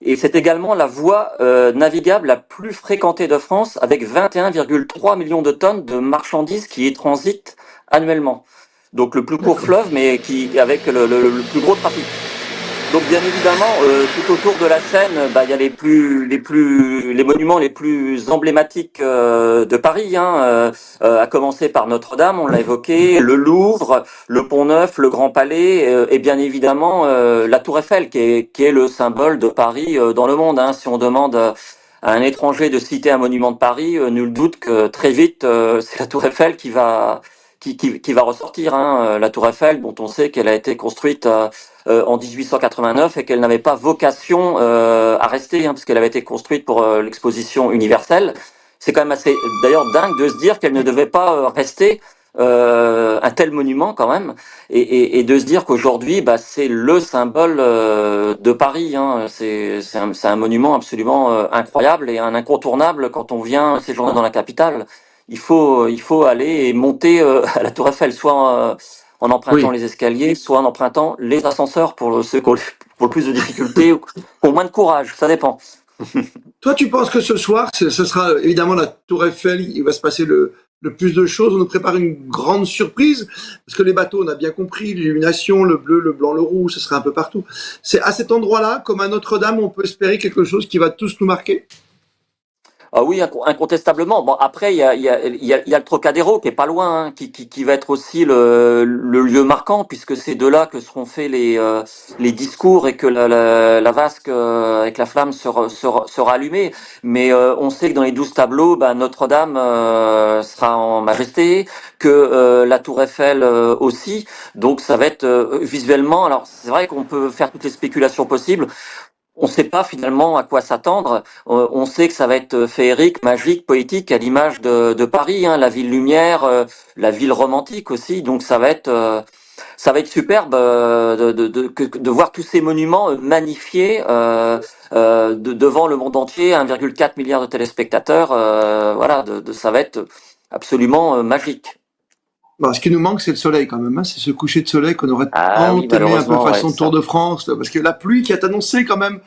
Et c'est également la voie navigable la plus fréquentée de France, avec 21,3 millions de tonnes de marchandises qui y transitent annuellement. Donc, le plus court fleuve, mais avec le plus gros trafic. Donc bien évidemment, tout autour de la Seine, il y a les monuments les plus emblématiques de Paris, à commencer par Notre-Dame, on l'a évoqué, le Louvre, le Pont-Neuf, le Grand Palais, et bien évidemment la Tour Eiffel, qui est le symbole de Paris dans le monde. Si on demande à un étranger de citer un monument de Paris, nul doute que très vite c'est la Tour Eiffel qui va ressortir. La Tour Eiffel, dont on sait qu'elle a été construite en 1889 et qu'elle n'avait pas vocation à rester, parce qu'elle avait été construite pour l'exposition universelle. C'est quand même assez d'ailleurs dingue de se dire qu'elle ne devait pas rester un tel monument quand même, et de se dire qu'aujourd'hui c'est le symbole de Paris. C'est un monument absolument incroyable et un incontournable quand on vient séjourner dans la capitale. Il faut aller et monter à la Tour Eiffel, soit en empruntant les escaliers, soit en empruntant les ascenseurs pour ceux qui ont le plus de difficultés ou qui ont moins de courage, ça dépend. Toi, tu penses que ce soir, ce sera évidemment la Tour Eiffel, il va se passer le le plus de choses. On nous prépare une grande surprise parce que les bateaux, on a bien compris, l'illumination, le bleu, le blanc, le rouge, ce serait un peu partout. C'est à cet endroit-là, comme à Notre-Dame, on peut espérer quelque chose qui va tous nous marquer. Ah oui, incontestablement. Bon, après, il y a le Trocadéro qui est pas loin, hein, qui va être aussi le lieu marquant, puisque c'est de là que seront faits les discours et que la vasque avec la flamme sera allumée. Mais on sait que dans les 12 tableaux, Notre-Dame sera en majesté, que la Tour Eiffel aussi. Donc ça va être visuellement. Alors c'est vrai qu'on peut faire toutes les spéculations possibles. On ne sait pas finalement à quoi s'attendre. On sait que ça va être féerique, magique, poétique, à l'image de Paris, hein, la ville lumière, la ville romantique aussi. Donc ça va être superbe de voir tous ces monuments magnifiés devant le monde entier, 1,4 milliard de téléspectateurs. Voilà, ça va être absolument magique. Bon, ce qui nous manque, c'est le soleil quand même. Hein. C'est ce coucher de soleil qu'on aurait entamé un peu façon Tour de France. Là, parce que la pluie qui est annoncée quand même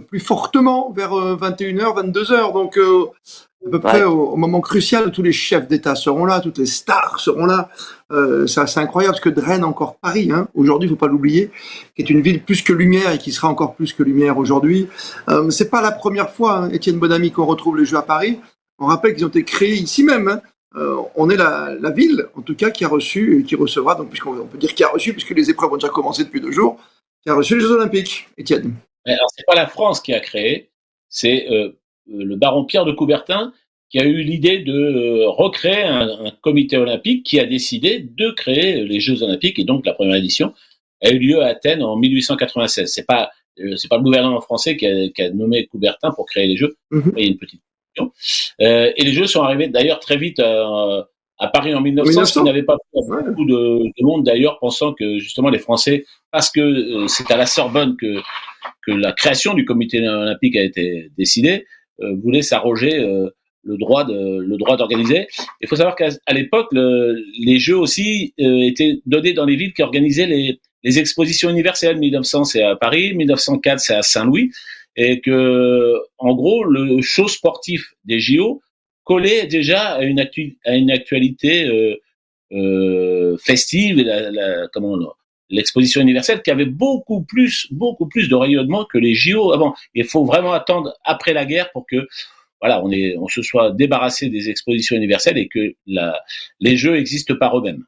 plus fortement vers 21h, 22h. Donc à peu près au moment crucial, tous les chefs d'État seront là, toutes les stars seront là. C'est incroyable parce que de Rennes, encore Paris, hein, aujourd'hui, il ne faut pas l'oublier, qui est une ville plus que lumière et qui sera encore plus que lumière aujourd'hui. C'est pas la première fois, hein, Étienne Bonamy, qu'on retrouve les Jeux à Paris. On rappelle qu'ils ont été créés ici même. Hein. On est la ville, en tout cas, qui a reçu et qui recevra, donc puisqu'on peut dire qui a reçu, puisque les épreuves ont déjà commencé depuis 2 jours, qui a reçu les Jeux Olympiques. Étienne. Alors, c'est pas la France qui a créé, c'est le baron Pierre de Coubertin qui a eu l'idée de recréer un comité olympique qui a décidé de créer les Jeux Olympiques, et donc la première édition a eu lieu à Athènes en 1896. C'est pas le gouvernement français qui a nommé Coubertin pour créer les Jeux. Il y a une petite question. Et les Jeux sont arrivés d'ailleurs très vite à Paris en 1900, ce qui n'avait pas plu à beaucoup de monde d'ailleurs, pensant que justement les Français, parce que c'est à la Sorbonne que la création du comité olympique a été décidée, voulaient s'arroger le droit d'organiser. Il faut savoir qu'à l'époque, les Jeux aussi étaient donnés dans les villes qui organisaient les expositions universelles. 1900, c'est à Paris, 1904, c'est à Saint-Louis, et que, en gros, le show sportif des JO collait déjà à une actualité festive, l'exposition universelle qui avait beaucoup plus de rayonnement que les JO avant. Il faut vraiment attendre après la guerre pour que on se soit débarrassé des expositions universelles et que les Jeux existent par eux-mêmes.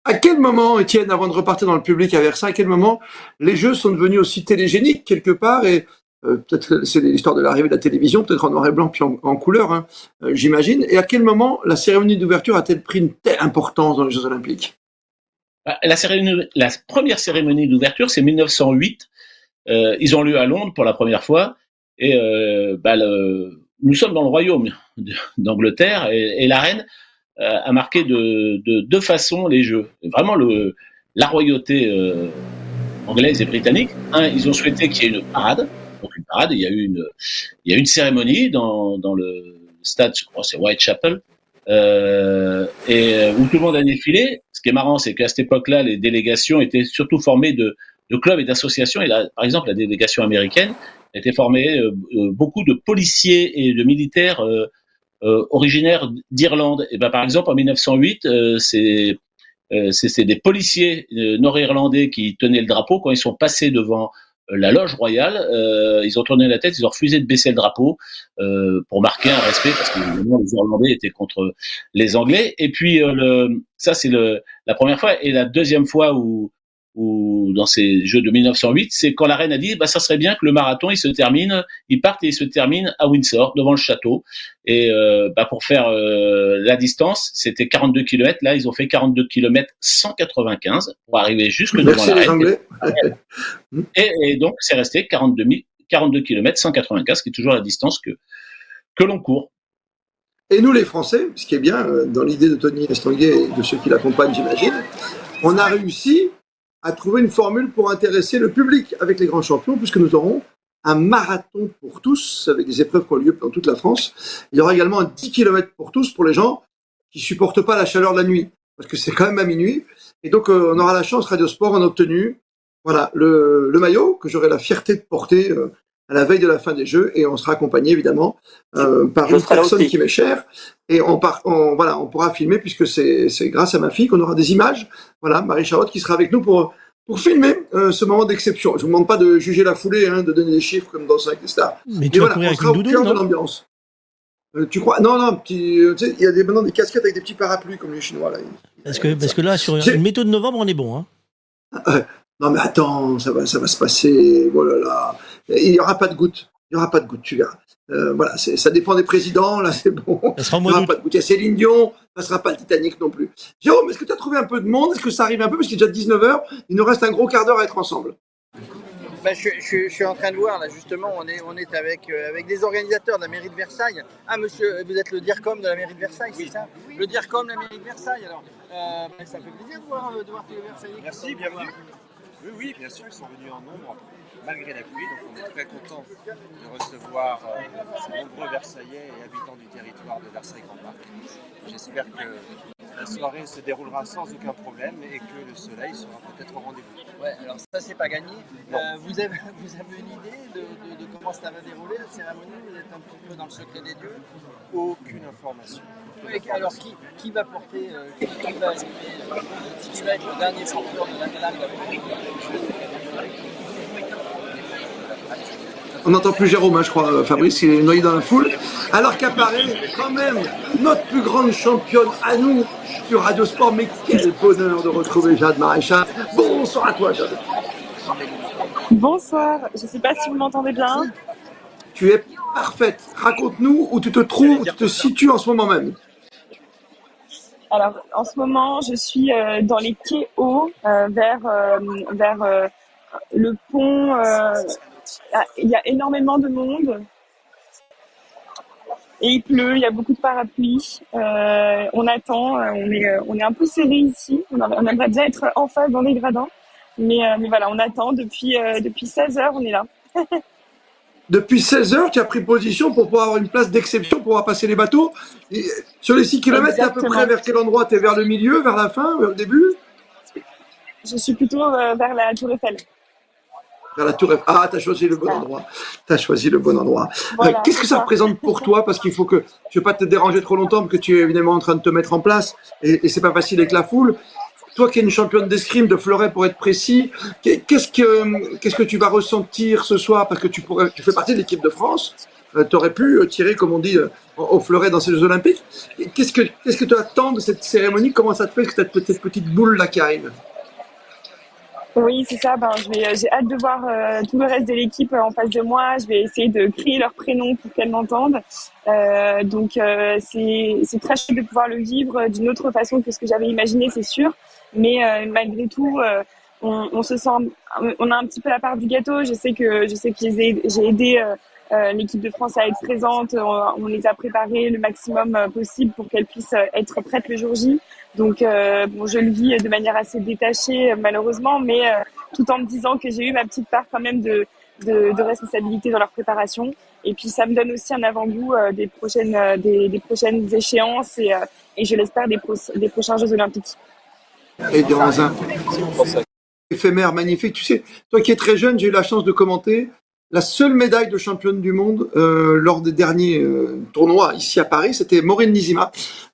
À quel moment, Étienne, avant de repartir dans le public à Versailles, à quel moment les Jeux sont devenus aussi télégéniques quelque part, et peut-être c'est l'histoire de l'arrivée de la télévision, peut-être en noir et blanc puis en couleur, hein, j'imagine, et à quel moment la cérémonie d'ouverture a-t-elle pris une telle importance dans les Jeux Olympiques? La première cérémonie d'ouverture, c'est 1908. Ils ont lieu à Londres pour la première fois. Et nous sommes dans le royaume d'Angleterre et la reine a marqué de 2 façons les Jeux. Vraiment la royauté anglaise et britannique. Ils ont souhaité qu'il y ait une parade. Donc une parade, il y a eu une cérémonie dans le stade, je crois, c'est Whitechapel, et où tout le monde a défilé. Ce qui est marrant, c'est qu'à cette époque-là, les délégations étaient surtout formées de clubs et d'associations. Et là, par exemple, la délégation américaine était formée beaucoup de policiers et de militaires originaires d'Irlande. Et par exemple, en 1908, c'est des policiers nord-irlandais qui tenaient le drapeau. Quand ils sont passés devant la loge royale, ils ont tourné la tête, ils ont refusé de baisser le drapeau pour marquer un respect, parce que évidemment, les Irlandais étaient contre les Anglais. Et puis ça, c'est la première fois. Et la deuxième fois où dans ces Jeux de 1908, c'est quand la reine a dit ça serait bien que le marathon il parte et il se termine à Windsor devant le château, et pour faire la distance, c'était 42 km. Là, ils ont fait 42 km 195 pour arriver jusque devant la reine. Et donc c'est resté 42 km 195, qui est toujours la distance que l'on court. Et nous, les Français, ce qui est bien dans l'idée de Tony Estanguet et de ceux qui l'accompagnent, j'imagine, on a réussi à trouver une formule pour intéresser le public avec les grands champions, puisque nous aurons un marathon pour tous, avec des épreuves qui ont lieu dans toute la France. Il y aura également un 10 km pour tous, pour les gens qui supportent pas la chaleur de la nuit, parce que c'est quand même à minuit. Et donc, on aura la chance, Radio Sport, on a obtenu le maillot que j'aurai la fierté de porter à la veille de la fin des Jeux, et on sera accompagné évidemment par une personne qui m'est chère, et on pourra filmer, puisque c'est grâce à ma fille qu'on aura des images. Voilà, Marie-Charlotte qui sera avec nous pour filmer ce moment d'exception. Je vous demande pas de juger la foulée, de donner des chiffres comme dans 5 stars. Mais tu vas courir avec une doudoune, non ? On sera au cœur de l'ambiance. Tu crois ? Non, il y a maintenant des casquettes avec des petits parapluies comme les Chinois là. Parce que là, sur une météo de novembre, on est bon. Non mais attends, ça va se passer. Oh là là, il y aura pas de gouttes. Tu verras. Voilà, ça dépend des présidents. Là, c'est bon. Ça sera au Il mois n'y aura d'août. pas de gouttes. Il y a Céline Dion. Ça sera pas le Titanic non plus. Jérôme, est-ce que tu as trouvé un peu de monde ? Est-ce que ça arrive un peu ? Parce qu'il est déjà 19h. Il nous reste un gros quart d'heure à être ensemble. Je suis en train de voir là justement, on est avec des organisateurs de la mairie de Versailles. Ah monsieur, vous êtes le DIRCOM de la mairie de Versailles, c'est ça ? Le DIRCOM de la mairie de Versailles. Alors, ça fait plaisir de voir tous les Versaillais. Merci, bienvenue. Oui, bien sûr, ils sont venus en nombre malgré la pluie, donc on est très content de recevoir ces nombreux Versaillais et habitants du territoire de Versailles-Grand Parc. J'espère que la soirée se déroulera sans aucun problème et que le soleil sera peut-être au rendez-vous. Ouais, alors ça c'est pas gagné. Vous avez une idée de comment ça va dérouler la cérémonie ? Vous êtes un petit peu dans le secret des dieux ? Aucune information. Alors qui va porter, qui va être le dernier champion de la médaille ? On n'entend plus Jérôme, je crois, Fabrice, il est noyé dans la foule. Alors qu'apparaît quand même notre plus grande championne à nous sur Radio Sport. Mais quel bonheur de retrouver Jade Maréchal. Bonsoir à toi, Jade. Bonsoir, je ne sais pas si vous m'entendez bien. Tu es parfaite. Raconte-nous où tu te trouves, où tu te situes en ce moment même. Alors, en ce moment, je suis dans les quais hauts, vers le pont. Il y a énormément de monde. Et il pleut, il y a beaucoup de parapluies. On attend, on est un peu serré ici. On aimerait bien être en face dans les gradins. Mais voilà, on attend depuis 16 heures, on est là. Depuis 16 heures, tu as pris position pour pouvoir avoir une place d'exception, pour pouvoir passer les bateaux. Et sur les 6 km, tu es à peu près vers quel endroit ? Tu es vers le milieu, vers la fin, vers le début ? Je suis plutôt vers la Tour Eiffel. Vers la Tour Eiffel. Ah, tu as choisi le bon endroit. Voilà, qu'est-ce que ça représente pour toi ? Parce qu'il faut que, je ne vais pas te déranger trop longtemps, parce que tu es évidemment en train de te mettre en place, et c'est pas facile avec la foule. Toi qui es une championne d'escrime, de fleuret pour être précis, qu'est-ce que tu vas ressentir ce soir ? Parce que tu fais partie de l'équipe de France, tu aurais pu tirer, comme on dit, au fleuret dans ces Jeux Olympiques. Qu'est-ce que tu attends de cette cérémonie ? Comment ça te fait que cette petite boule-là qui arrive ? Oui, c'est ça. J'ai hâte de voir tout le reste de l'équipe en face de moi. Je vais essayer de crier leur prénom pour qu'elles m'entendent. Donc, c'est très chouette de pouvoir le vivre d'une autre façon que ce que j'avais imaginé, c'est sûr. Mais malgré tout, on se sent, on a un petit peu la part du gâteau. Je sais que j'ai aidé l'équipe de France à être présente. On les a préparées le maximum possible pour qu'elles puissent être prêtes le jour J. Donc, je le vis de manière assez détachée, malheureusement, mais tout en me disant que j'ai eu ma petite part quand même de responsabilité dans leur préparation. Et puis, ça me donne aussi un avant-goût des prochaines échéances et je l'espère, des prochains Jeux Olympiques. Et dans un éphémère magnifique, tu sais, toi qui es très jeune, j'ai eu la chance de commenter la seule médaille de championne du monde lors des derniers tournois ici à Paris, c'était Maureen Nizima.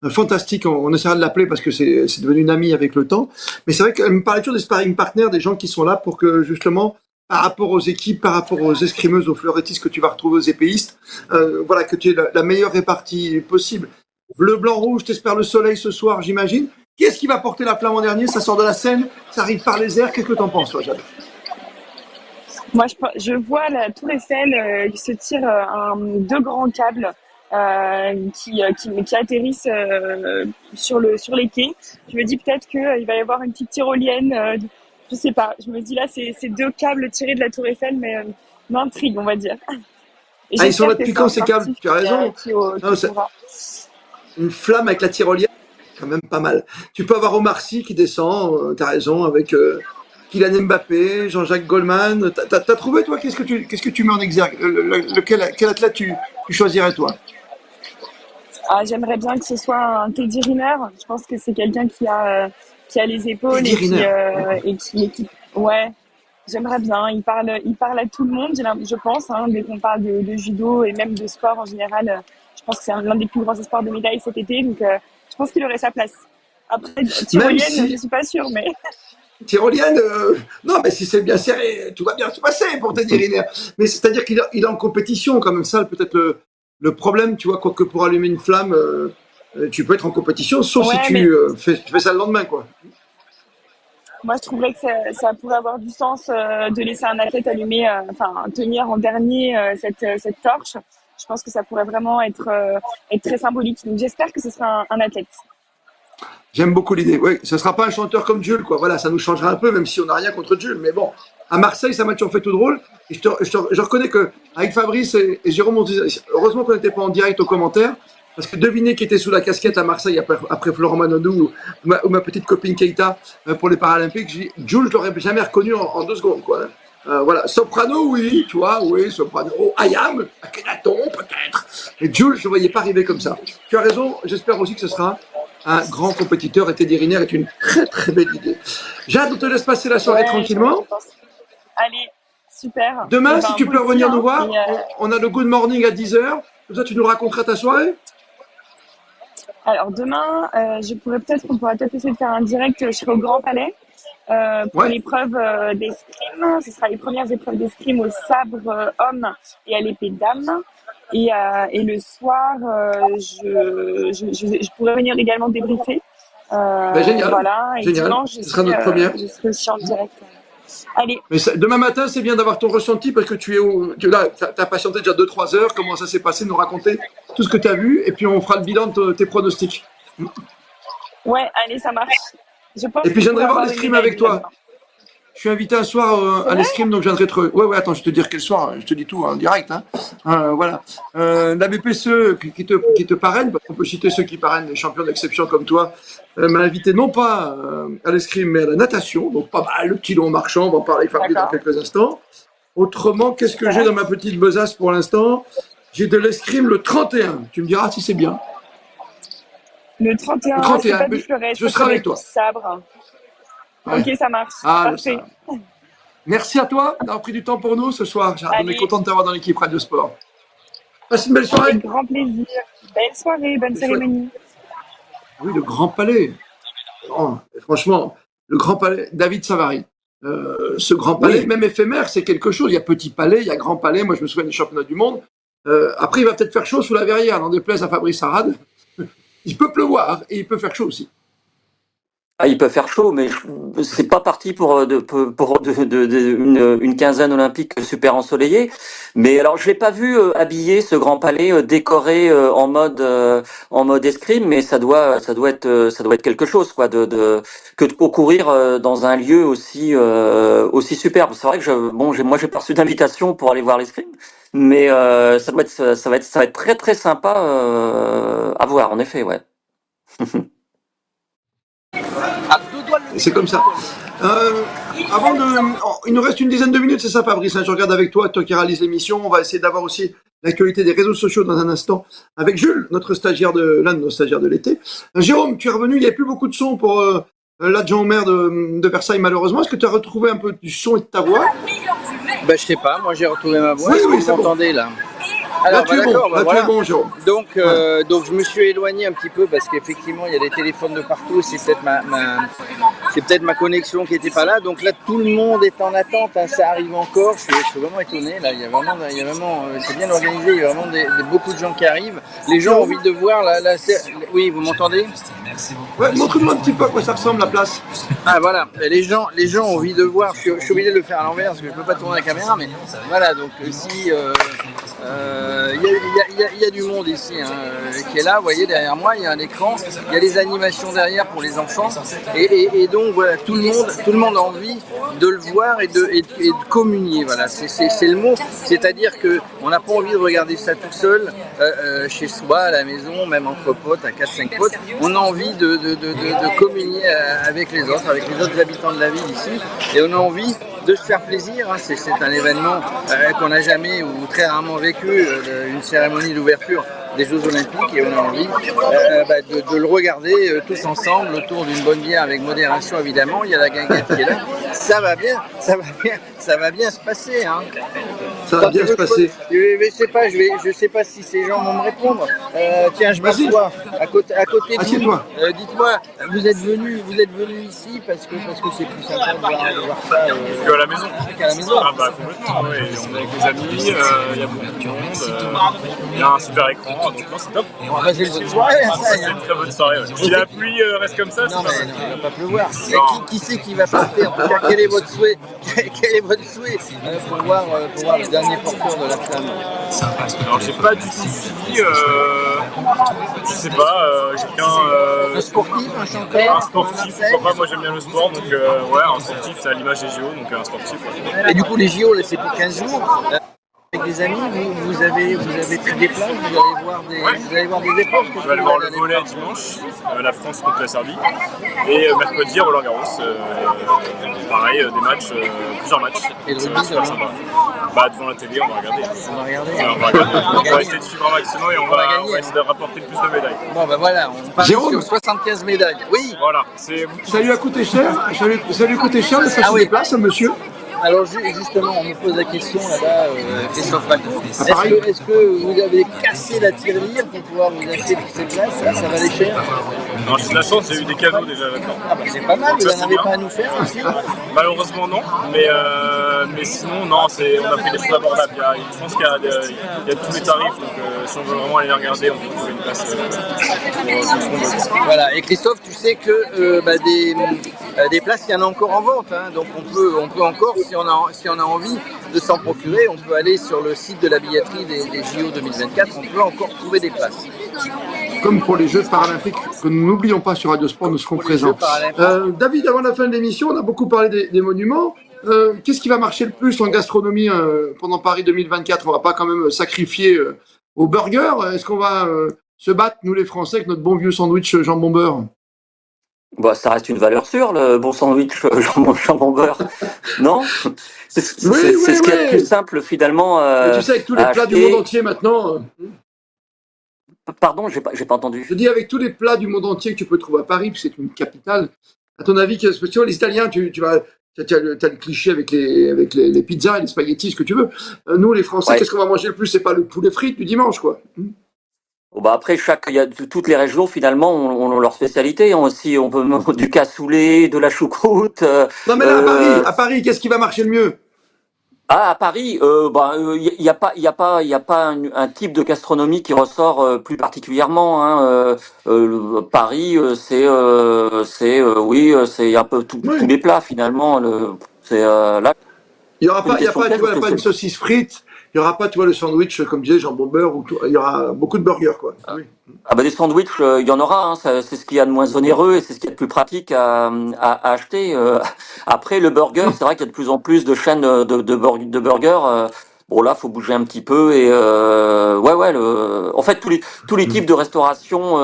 Fantastique, on essaiera de l'appeler parce que c'est devenu une amie avec le temps. Mais c'est vrai qu'elle me parlait toujours des sparring partners, des gens qui sont là pour que justement, par rapport aux équipes, par rapport aux escrimeuses, aux fleurettistes que tu vas retrouver, aux épéistes, voilà, que tu aies la meilleure répartie possible. Bleu, blanc, rouge, t'espères le soleil ce soir, j'imagine. Qui est-ce qui va porter la flamme en dernier ? Ça sort de la scène, ça arrive par les airs. Qu'est-ce que t'en penses, toi, Jade ? Moi, je vois la Tour Eiffel qui se tire deux grands câbles qui atterrissent sur les quais. Je me dis peut-être qu'il va y avoir une petite tyrolienne. Je sais pas. Je me dis là, c'est deux câbles tirés de la Tour Eiffel, mais m'intrigue, on va dire. Ils sont là depuis quand, ces câbles ? Tu as raison. Une flamme avec la tyrolienne, quand même pas mal. Tu peux avoir Omar Sy qui descend, tu as raison, avec Kylian Mbappé, Jean-Jacques Goldman. T'as trouvé, toi, qu'est-ce que tu mets en exergue ? Quel athlète tu choisirais, toi ? J'aimerais bien que ce soit un Teddy Riner. Je pense que c'est quelqu'un qui a les épaules et qui ouais. J'aimerais bien. Il parle à tout le monde, je pense, hein, dès qu'on parle de judo et même de sport en général. Je pense que c'est l'un des plus grands espoirs de médaille cet été, donc je pense qu'il aurait sa place. Après, tyrolienne, je suis pas sûre, mais... Tyrolienne, non, mais si c'est bien serré, tout va bien se passer pour Teddy Riner. Mais c'est-à-dire qu'il est en compétition, quand même, ça, peut-être le problème, tu vois, quoique pour allumer une flamme, tu peux être en compétition, sauf si tu fais ça le lendemain, quoi. Moi, je trouverais que ça pourrait avoir du sens de laisser un athlète allumer, tenir en dernier cette torche. Je pense que ça pourrait vraiment être très symbolique. Donc, j'espère que ce sera un athlète. J'aime beaucoup l'idée. Oui, ce ne sera pas un chanteur comme Jules, quoi. Voilà, ça nous changera un peu, même si on n'a rien contre Jules. Mais bon, à Marseille, ça m'a toujours fait tout drôle. Et je reconnais qu'avec Fabrice et Jérôme, on disait, heureusement qu'on n'était pas en direct aux commentaires, parce que devinez qui était sous la casquette à Marseille après Florent Manodou ou ma petite copine Keita pour les Paralympiques. J'ai dit, Jules, je l'aurais jamais reconnu en 2 secondes, quoi. Voilà, soprano, oui, tu vois, oui, soprano. Ayam, Akhenaton, peut-être. Mais Jules, je ne voyais pas arriver comme ça. Tu as raison, j'espère aussi que ce sera un grand compétiteur, et Teddy Riner est une très très belle idée. Jade, on te laisse passer la soirée tranquillement. Allez, super. Demain, si tu peux revenir nous voir, on a le Good Morning à 10h. Comme ça, tu nous raconteras ta soirée. Alors demain, on pourra peut-être essayer de faire un direct. Je serai au Grand Palais pour l'épreuve d'escrime. Ce sera les premières épreuves d'escrime au sabre homme et à l'épée dame. Et le soir, je pourrais venir également débriefer. Génial. Voilà. Et génial. dimanche, Ce sera notre première. Je serai aussi en direct. Allez. Mais demain matin, c'est bien d'avoir ton ressenti parce que tu as patienté déjà 2-3 heures. Comment ça s'est passé, nous raconter tout ce que tu as vu. Et puis, on fera le bilan de tes pronostics. Ouais, allez, ça marche. Et puis, j'aimerais voir l'escrime avec toi. Je suis invité un soir à l'escrime, donc je viendrai te... Ouais, attends, je te dis quel soir, je te dis tout en direct. Hein. Voilà. La BPCE qui te parraine, parce qu'on peut citer ceux qui parrainent les champions d'exception comme toi, m'a invité non pas à l'escrime, mais à la natation. Donc pas mal, le petit long marchand, on va en parler avec Fabrice dans quelques instants. Autrement, qu'est-ce que j'ai dans ma petite besace pour l'instant? J'ai de l'escrime le 31. Tu me diras si c'est bien. Le 31, le 31 je serai avec toi. Sabre. Ouais. Ok, ça marche. Parfait. Merci à toi d'avoir pris du temps pour nous ce soir. On est content de t'avoir dans l'équipe Radio Sport. Passe une belle soirée. Avec grand plaisir. Belle soirée, bonne cérémonie. Oui, le Grand Palais. Oh, franchement, le Grand Palais, David Savary. Ce Grand Palais, même éphémère, c'est quelque chose. Il y a Petit Palais, il y a Grand Palais. Moi, je me souviens des championnats du monde. Après, il va peut-être faire chaud sous la verrière, n'en déplaise à Fabrice Arad. Il peut pleuvoir et il peut faire chaud aussi. Ah, il peut faire chaud, mais c'est pas parti pour une quinzaine olympique super ensoleillée. Mais alors, je l'ai pas vu habillé ce Grand Palais décoré en mode escrime, mais ça doit être quelque chose, quoi, que de concourir dans un lieu aussi superbe. C'est vrai que moi j'ai pas reçu d'invitation pour aller voir l'escrime, mais ça va être très très sympa à voir, en effet, ouais. C'est comme ça. Il nous reste une dizaine de minutes, c'est ça, Fabrice. Je regarde avec toi qui réalise l'émission. On va essayer d'avoir aussi l'actualité des réseaux sociaux dans un instant avec Jules, l'un de nos stagiaires de l'été. Jérôme, tu es revenu. Il n'y avait plus beaucoup de son pour l'adjoint au maire de Versailles, malheureusement. Est-ce que tu as retrouvé un peu du son et de ta voix? Je sais pas. Moi, j'ai retrouvé ma voix. Est-ce que vous m'entendez là? Alors, tu es bon, Jérôme. Donc, je me suis éloigné un petit peu parce qu'effectivement, il y a des téléphones de partout. C'est peut-être ma connexion qui n'était pas là. Donc là, tout le monde est en attente. Hein, ça arrive encore. Je suis vraiment étonné. Là, il y a vraiment, c'est bien organisé. Il y a vraiment beaucoup de gens qui arrivent. Les gens ont envie de voir. Oui, vous m'entendez? Ouais, montre-nous un petit peu à quoi ça ressemble la place. Ah voilà, les gens ont envie de voir. Je suis obligé de le faire à l'envers parce que je peux pas tourner la caméra, mais voilà. Donc si il y a du monde ici qui est là, vous voyez derrière moi, il y a un écran, il y a les animations derrière pour les enfants, et donc voilà, tout le monde a envie de le voir et de communier. Voilà, c'est le mot. C'est-à-dire que on n'a pas envie de regarder ça tout seul chez soi, à la maison, même entre potes, à 4-5 potes. On a envie de communier avec les autres habitants de la ville ici, et on a envie de se faire plaisir. Hein. C'est un événement qu'on n'a jamais ou très rarement vécu, une cérémonie d'ouverture des Jeux Olympiques, et on a envie de le regarder tous ensemble autour d'une bonne bière avec modération évidemment. Il y a la guinguette qui est là. Ça va bien se passer. Hein. Ça va bien se passer. Je sais pas si ces gens vont me répondre. Tiens, je m'assois à côté de vous. Dites-moi, vous êtes venu ici parce que c'est plus sympa de voir ça qu'à la maison. Qu'à la maison. Ah bah complètement, oui. On est avec des amis, il y a beaucoup de monde, il y a un super écran, donc non, c'est top. On va passer une bonne soirée. C'est une très bonne soirée. Ouais. Si la pluie reste comme ça, non, mais il va pas pleuvoir. Qui c'est qui va partir? En tout cas, quel est votre souhait pour voir le dernier porteur de la flamme? Alors j'ai pas du tout suivi, je sais pas, quelqu'un... un sportif, un chanteur? Un sportif, pourquoi pas, moi j'aime bien le sport, donc ouais, un sportif, c'est à l'image des JO, donc un sportif. Ouais. Et du coup les JO, là, c'est pour 15 jours. Avec des amis, vous avez pris des places, vous allez voir des épreuves. Je vais aller voir le volley dimanche, la France contre la Serbie, et mercredi Roland Garros, pareil, des matchs, plusieurs matchs. Et le rugby demain? Bah devant la télé, on va regarder. On va regarder. On va essayer de suivre un maximum et on va essayer de rapporter le plus de médailles. Bon ben voilà, on part sur 75 médailles. Oui. Voilà. Ça lui a coûté cher. Ça lui a coûté cher de s'acheter des places, monsieur. Alors justement, on me pose la question là-bas, Christophe Macron. Est-ce que vous avez cassé la tirelire pour pouvoir vous acheter toutes ces places? Ça valait cher? Non, j'ai de la chance, j'ai eu des cadeaux déjà maintenant. Ah bah c'est pas mal, vous n'en avez pas à nous faire aussi? Malheureusement non, mais sinon non, on a pris des choses abordables. Je pense qu'il y a tous les tarifs, donc si on veut vraiment aller les regarder, on peut trouver une place pour Voilà, et Christophe, tu sais que des places, il y en a encore en vente, hein, donc on peut encore, si on a envie de s'en procurer, on peut aller sur le site de la billetterie des JO 2024, on peut encore trouver des places. Comme pour les Jeux paralympiques, que nous n'oublions pas sur Radio Sport, nous serons présents. David, avant la fin de l'émission, on a beaucoup parlé des monuments. Qu'est-ce qui va marcher le plus en gastronomie pendant Paris 2024? On va pas quand même sacrifier au burger. Est-ce qu'on va se battre, nous les Français, avec notre bon vieux sandwich jambon beurre? Bah, ça reste une valeur sûre, le bon sandwich jambon beurre. Non? C'est ce qu'il y a de plus simple, finalement. Tu sais, avec tous les plats du monde entier maintenant. Pardon, j'ai pas entendu. Je dis, avec tous les plats du monde entier que tu peux trouver à Paris, puis c'est une capitale. À ton avis, qu'est-ce que tu vois, les Italiens, tu as le cliché avec les pizzas et les spaghettis, ce que tu veux. Nous, les Français, qu'est-ce qu'on va manger le plus? C'est pas le poulet frites du dimanche, quoi. Bah après, toutes les régions finalement ont leur spécialité. On peut du cassoulet, de la choucroute. Non mais là, à Paris, qu'est-ce qui va marcher le mieux? Ah, à Paris, y a pas un type de gastronomie qui ressort plus particulièrement. Hein. Paris, c'est un peu tous les plats finalement. Là. Il y aura pas, tu vois, pas une saucisse frite. Il n'y aura pas, tu vois, le sandwich, comme je disais, jambon beurre, il y aura beaucoup de burgers, quoi. Oui. Ah bah des sandwichs, il y en aura, hein, c'est ce qu'il y a de moins onéreux et c'est ce qu'il y a de plus pratique à acheter. Après, le burger, c'est vrai qu'il y a de plus en plus de chaînes de burgers. Bon là, faut bouger un petit peu et en fait tous les types de restauration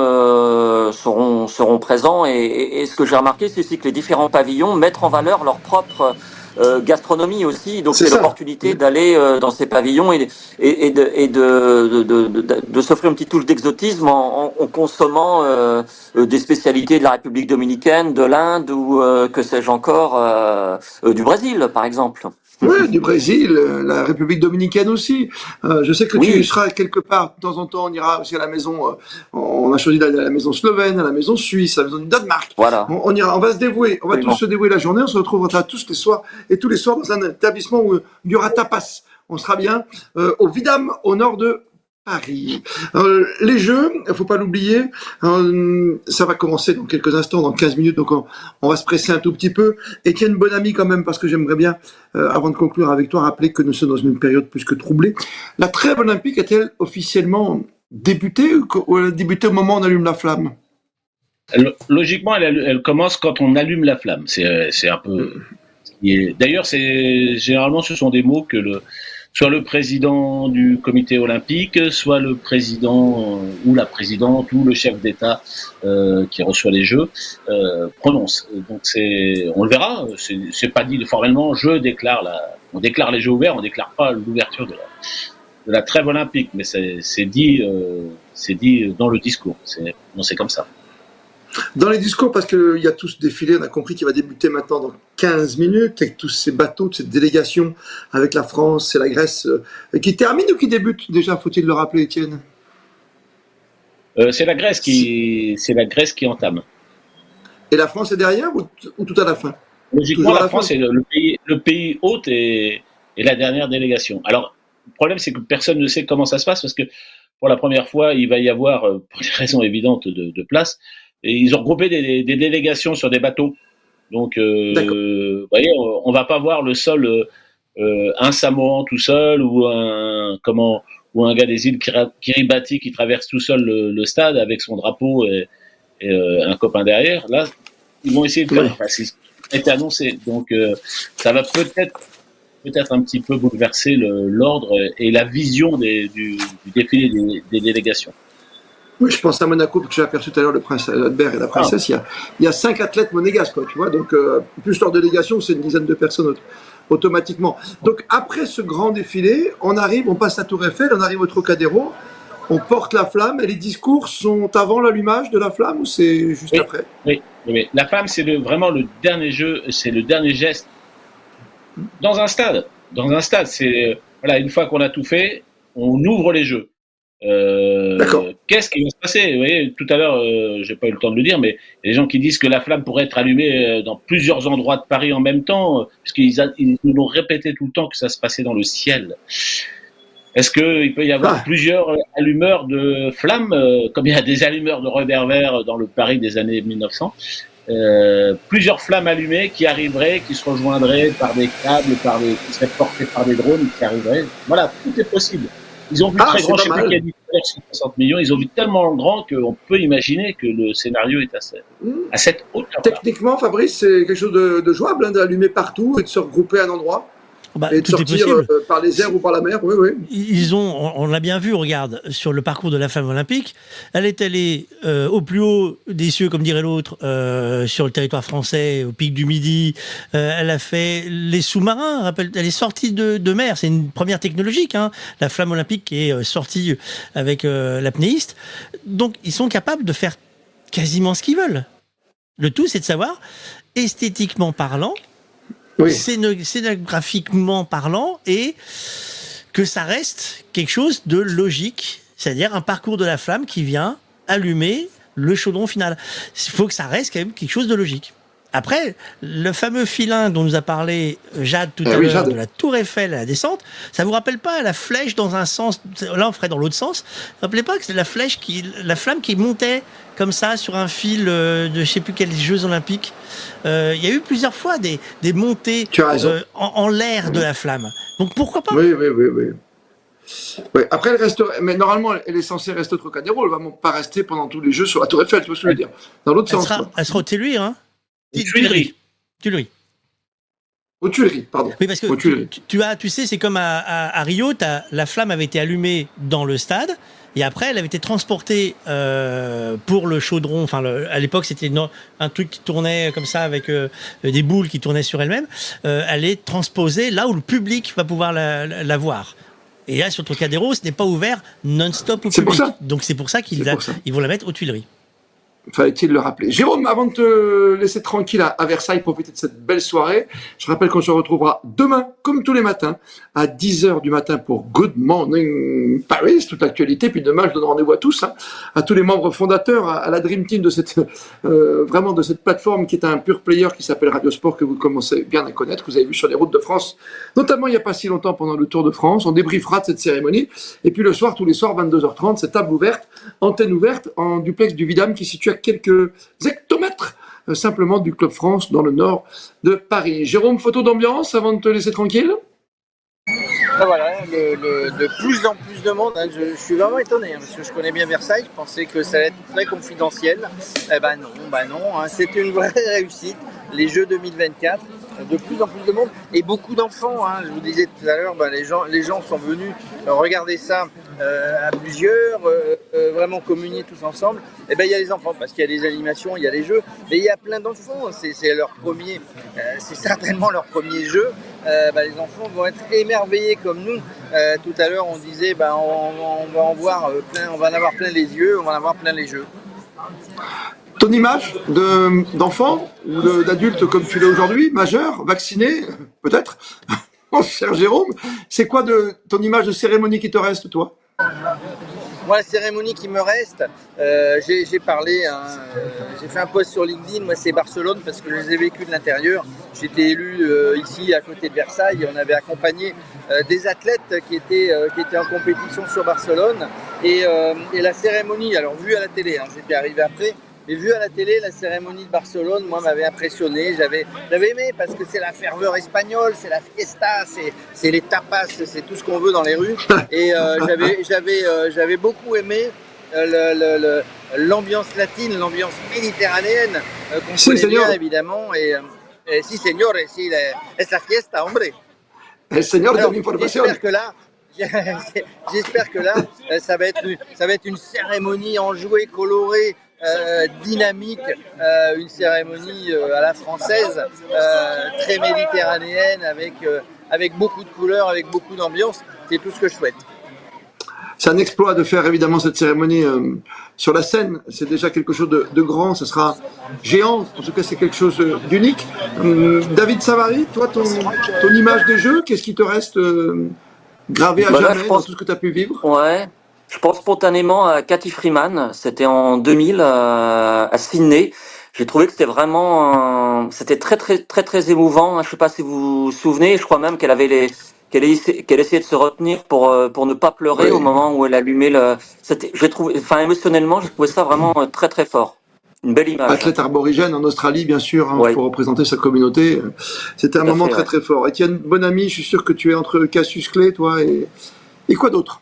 seront présents et ce que j'ai remarqué, c'est aussi que les différents pavillons mettent en valeur leur propre gastronomie aussi, donc c'est l'opportunité d'aller dans ces pavillons et de s'offrir une petite touche d'exotisme en consommant des spécialités de la République dominicaine, de l'Inde ou que sais-je encore, du Brésil par exemple. Oui, du Brésil, la République dominicaine aussi. Je sais que tu seras quelque part, de temps en temps, on ira aussi à la maison, on a choisi d'aller à la maison slovène, à la maison suisse, à la maison du Danemark. Voilà. On ira, on va se dévouer, on va tous se dévouer la journée, on se retrouvera tous les soirs dans un établissement où il y aura tapas. On sera bien au Vidam, au nord de Paris. Les Jeux, il faut pas l'oublier, ça va commencer dans quelques instants, dans 15 minutes, donc on va se presser un tout petit peu. Étienne Bonamy quand même, parce que j'aimerais bien, avant de conclure avec toi, rappeler que nous sommes dans une période plus que troublée. La trêve olympique a-t-elle officiellement débuté ou elle a débuté au moment où on allume la flamme? Logiquement, elle commence quand on allume la flamme. C'est un peu... D'ailleurs, généralement, ce sont des mots que soit le président du comité olympique, soit le président ou la présidente ou le chef d'État qui reçoit les Jeux prononce. Donc on le verra. C'est pas dit formellement. On déclare les Jeux ouverts, on déclare pas l'ouverture de la trêve olympique, mais c'est dit dans le discours. C'est comme ça. Dans les discours, parce qu'il y a tout ce défilé, on a compris qu'il va débuter maintenant dans 15 minutes, avec tous ces bateaux, cette délégation avec la France et la Grèce, qui termine ou qui débute déjà, faut-il le rappeler, Étienne? C'est la Grèce qui entame. Et la France est derrière ou tout à la fin? Logiquement, la France est le pays hôte et la dernière délégation. Alors, le problème, c'est que personne ne sait comment ça se passe, parce que pour la première fois, il va y avoir, pour des raisons évidentes de place, et ils ont regroupé des délégations sur des bateaux. Donc, vous voyez, on va pas voir le sol, un Samoan tout seul ou un gars des îles Kiribati qui traverse tout seul le stade avec son drapeau et un copain derrière. Là, ils vont essayer de faire. Enfin, c'est été annoncé. Donc, ça va peut-être un petit peu bouleverser l'ordre et la vision du défilé des délégations. Oui, je pense à Monaco, parce que j'ai aperçu tout à l'heure le prince Albert et la princesse. Il y a 5 athlètes monégasques, quoi, tu vois. Donc, plus leur délégation, c'est une dizaine de personnes automatiquement. Donc, après ce grand défilé, on passe la Tour Eiffel, on arrive au Trocadéro, on porte la flamme, et les discours sont avant l'allumage de la flamme ou c'est juste après? Oui. La flamme, c'est vraiment le dernier jeu, c'est le dernier geste dans un stade. C'est voilà, une fois qu'on a tout fait, on ouvre les jeux. Qu'est-ce qui va se passer? Vous voyez, tout à l'heure, j'ai pas eu le temps de le dire, mais il y a des gens qui disent que la flamme pourrait être allumée dans plusieurs endroits de Paris en même temps, puisqu'ils nous l'ont répété tout le temps que ça se passait dans le ciel. Est-ce qu'il peut y avoir plusieurs allumeurs de flammes, comme il y a des allumeurs de reverbères dans le Paris des années 1900, plusieurs flammes allumées qui arriveraient, qui se rejoindraient par des câbles, qui seraient portées par des drones, qui arriveraient. Voilà, tout est possible. Ils ont vu très grand, je sais pas qui a dit 60 millions, ils ont vu tellement grand qu'on peut imaginer que le scénario est à cette hauteur. Techniquement, Fabrice, c'est quelque chose de jouable, d'allumer partout et de se regrouper à un endroit et de sortir par les airs ou par la mer. Oui. On l'a bien vu, regarde, sur le parcours de la flamme olympique, elle est allée au plus haut des cieux, comme dirait l'autre, sur le territoire français, au pic du Midi. Elle a fait les sous-marins, elle est sortie de mer, c'est une première technologique, hein, la flamme olympique qui est sortie avec l'apnéiste. Donc, ils sont capables de faire quasiment ce qu'ils veulent. Le tout, c'est de savoir, esthétiquement parlant, scénographiquement parlant, et que ça reste quelque chose de logique, c'est-à-dire un parcours de la flamme qui vient allumer le chaudron final. Il faut que ça reste quand même quelque chose de logique. Après, le fameux filin dont nous a parlé Jade tout à l'heure, de la Tour Eiffel à la descente, ça vous rappelle pas la flèche dans un sens? Là, on ferait dans l'autre sens. Vous vous rappelez pas que c'est la flamme qui montait comme ça sur un fil de je sais plus quels Jeux Olympiques. Il y a eu plusieurs fois des montées en l'air de la flamme. Donc pourquoi pas? Oui. Après, mais normalement, elle est censée rester au Trocadéro. Elle va pas rester pendant tous les Jeux sur la Tour Eiffel. Tu vois ce que je veux dire? Dans l'autre sens. Elle sera au Tuileries, hein? Tuileries. Aux Tuileries, pardon. Oui, parce que tu sais, c'est comme à Rio, la flamme avait été allumée dans le stade, et après, elle avait été transportée pour le chaudron. Enfin, à l'époque, c'était un truc qui tournait comme ça avec des boules qui tournaient sur elles-mêmes. Elle est transposée là où le public va pouvoir la voir. Et là, sur Trocadéro, ce n'est pas ouvert non-stop au public. Donc c'est pour ça qu'ils vont la mettre aux Tuileries. Fallait-il le rappeler. Jérôme, avant de te laisser tranquille à Versailles, profiter de cette belle soirée, je rappelle qu'on se retrouvera demain, comme tous les matins, à 10h du matin pour Good Morning Paris, toute l'actualité. Puis demain, je donne rendez-vous à tous, à tous les membres fondateurs, à la Dream Team de vraiment de cette plateforme qui est un pure player qui s'appelle Radio Sport, que vous commencez bien à connaître, que vous avez vu sur les routes de France, notamment il n'y a pas si longtemps pendant le Tour de France. On débriefera de cette cérémonie. Et puis le soir, tous les soirs, 22h30, c'est table ouverte, antenne ouverte, en duplex du Vidam qui situe à quelques hectomètres simplement du Club France dans le nord de Paris. Jérôme, photo d'ambiance avant de te laisser tranquille? Voilà, de plus en plus de monde. Je suis vraiment étonné parce que je connais bien Versailles. Je pensais que ça allait être très confidentiel. Non, c'est une vraie réussite. Les Jeux 2024, de plus en plus de monde et beaucoup d'enfants. Hein. Je vous disais tout à l'heure, les gens sont venus regarder ça à plusieurs, vraiment communier tous ensemble. Et il y a les enfants parce qu'il y a des animations, il y a les jeux, mais il y a plein d'enfants. C'est leur premier, c'est certainement leur premier jeu. Les enfants vont être émerveillés comme nous. Tout à l'heure, on disait, on va en voir plein, on va en avoir plein les yeux, on va en avoir plein les jeux. Ton image d'enfant ou d'adulte comme tu l'es aujourd'hui, majeur, vacciné, peut-être, mon cher Jérôme, c'est quoi ton image de cérémonie qui te reste, toi? Moi, la cérémonie qui me reste, j'ai parlé, j'ai fait un post sur LinkedIn, moi c'est Barcelone parce que je les ai vécus de l'intérieur. J'étais élu ici à côté de Versailles, on avait accompagné des athlètes qui étaient en compétition sur Barcelone et la cérémonie, alors vue à la télé, j'étais arrivé après, mais vu à la télé, la cérémonie de Barcelone, moi, m'avait impressionné. J'avais aimé parce que c'est la ferveur espagnole, c'est la fiesta, c'est les tapas, c'est tout ce qu'on veut dans les rues. Et j'avais beaucoup aimé l'ambiance latine, l'ambiance méditerranéenne qu'on connaît bien, évidemment. Et si, señor, si, es la fiesta, hombre. El señor de l'information. J'espère que là, ça va être une cérémonie enjouée, colorée, dynamique, une cérémonie à la française, très méditerranéenne, avec beaucoup de couleurs, avec beaucoup d'ambiance. C'est tout ce que je souhaite. C'est un exploit de faire évidemment cette cérémonie sur la scène. C'est déjà quelque chose de grand. Ce sera géant. En tout cas, c'est quelque chose d'unique. David Savary, toi, ton image des Jeux, qu'est-ce qui te reste gravé à jamais dans tout ce que tu as pu vivre? Ouais. Je pense spontanément à Cathy Freeman. C'était en 2000 à Sydney. J'ai trouvé que c'était vraiment, c'était très très très très émouvant. Je sais pas si vous vous souvenez. Je crois même qu'elle essayait de se retenir pour ne pas pleurer au moment où elle allumait émotionnellement, j'ai trouvé ça vraiment très très fort. Une belle image. Athlète arborigène en Australie, bien sûr, pour représenter sa communauté. C'était un moment très très fort. Étienne, bon ami, je suis sûr que tu es entre Cassius Clay, toi, et quoi d'autre?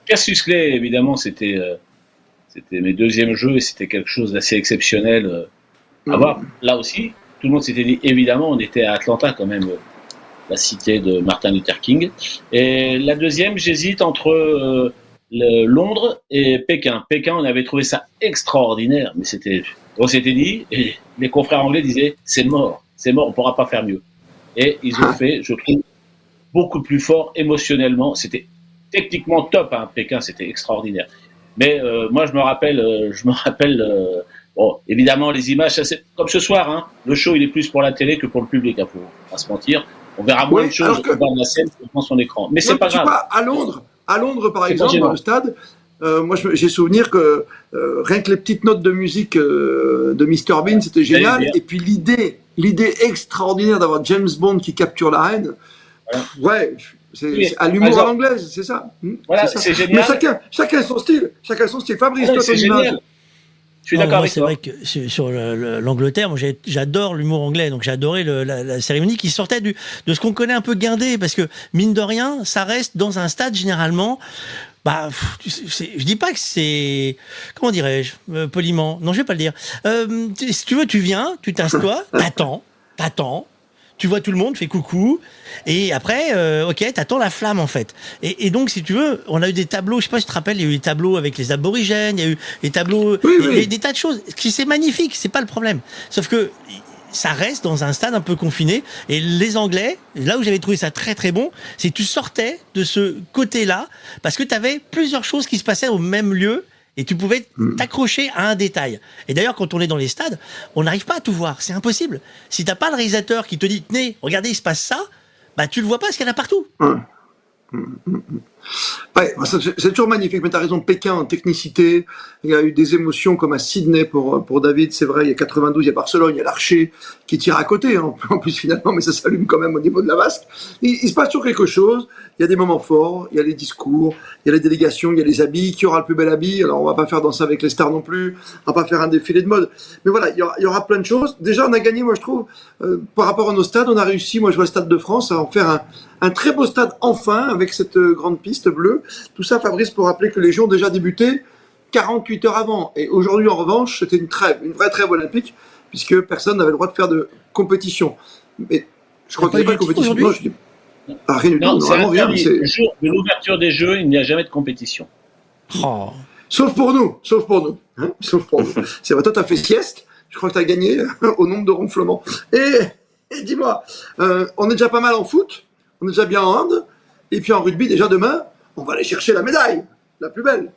Cassius Clay, évidemment, c'était mes deuxièmes jeux et c'était quelque chose d'assez exceptionnel à voir. Là aussi, tout le monde s'était dit, évidemment, on était à Atlanta quand même, la cité de Martin Luther King. Et la deuxième, j'hésite entre Londres et Pékin. Pékin, on avait trouvé ça extraordinaire, mais on s'était dit, et les confrères anglais disaient, c'est mort, on pourra pas faire mieux. Et ils ont fait, je trouve, beaucoup plus fort émotionnellement. C'était techniquement top, Pékin, c'était extraordinaire. Mais moi, je me rappelle, évidemment, les images, c'est comme ce soir, le show, il est plus pour la télé que pour le public, pour pas se mentir. On verra moins de choses devant la scène que devant son écran. Mais c'est pas grave. Pas à Londres, par exemple, dans le stade, moi, j'ai souvenir que rien que les petites notes de musique de Mr Bean, c'était génial. Et puis l'idée extraordinaire d'avoir James Bond qui capture la reine, c'est à l'humour à l'anglaise, c'est ça. Voilà, c'est génial. Mais chacun son style. Fabrice, toi, ton image. Je suis d'accord avec toi. C'est vrai que sur l'Angleterre, moi j'adore l'humour anglais, donc j'ai adoré la cérémonie qui sortait de ce qu'on connaît un peu guindé, parce que mine de rien, ça reste dans un stade généralement. Je dis pas que c'est, comment dirais-je, poliment. Non, je vais pas le dire. Si tu veux, tu viens, tu t'assois, t'attends. Tu vois tout le monde, fais coucou, et après, t'attends la flamme en fait. Et donc, si tu veux, on a eu des tableaux, je sais pas si tu te rappelles, il y a eu des tableaux avec les aborigènes, il y a eu des tableaux, des tas de choses. C'est magnifique, c'est pas le problème. Sauf que ça reste dans un stade un peu confiné, et les Anglais, là où j'avais trouvé ça très très bon, c'est que tu sortais de ce côté-là, parce que tu avais plusieurs choses qui se passaient au même lieu, et tu pouvais t'accrocher à un détail. Et d'ailleurs, quand on est dans les stades, on n'arrive pas à tout voir. C'est impossible. Si t'as pas le réalisateur qui te dit, tenez, regardez, il se passe ça, tu le vois pas parce qu'il y en a partout. Ouais, c'est toujours magnifique, mais tu as raison, Pékin en technicité, il y a eu des émotions comme à Sydney pour David, c'est vrai, il y a 92, il y a Barcelone, il y a l'Archer qui tire à côté, en plus finalement, mais ça s'allume quand même au niveau de la vasque. Il se passe toujours quelque chose, il y a des moments forts, il y a les discours, il y a les délégations, il y a les habits, qui aura le plus bel habit, alors on va pas faire danser avec les stars non plus, on va pas faire un défilé de mode, mais voilà, il y aura plein de choses. Déjà on a gagné, moi je trouve, par rapport à nos stades, on a réussi, moi je vois le Stade de France, à en faire un très beau stade enfin, avec cette grande piste bleue. Tout ça, Fabrice, pour rappeler que les Jeux ont déjà débuté 48 heures avant. Et aujourd'hui, en revanche, c'était une vraie trêve olympique, puisque personne n'avait le droit de faire de compétition. Mais je crois qu'il n'y a pas de compétition. Non, je dis... rien du tout, normalement rien. Le jour de l'ouverture des Jeux, il n'y a jamais de compétition. Oh. Sauf pour nous. Hein, sauf pour nous. C'est vrai, toi, t'as fait sieste. Je crois que t'as gagné au nombre de ronflements. Et dis-moi, on est déjà pas mal en foot, on est déjà bien en hand, et puis en rugby, déjà demain, on va aller chercher la médaille, la plus belle.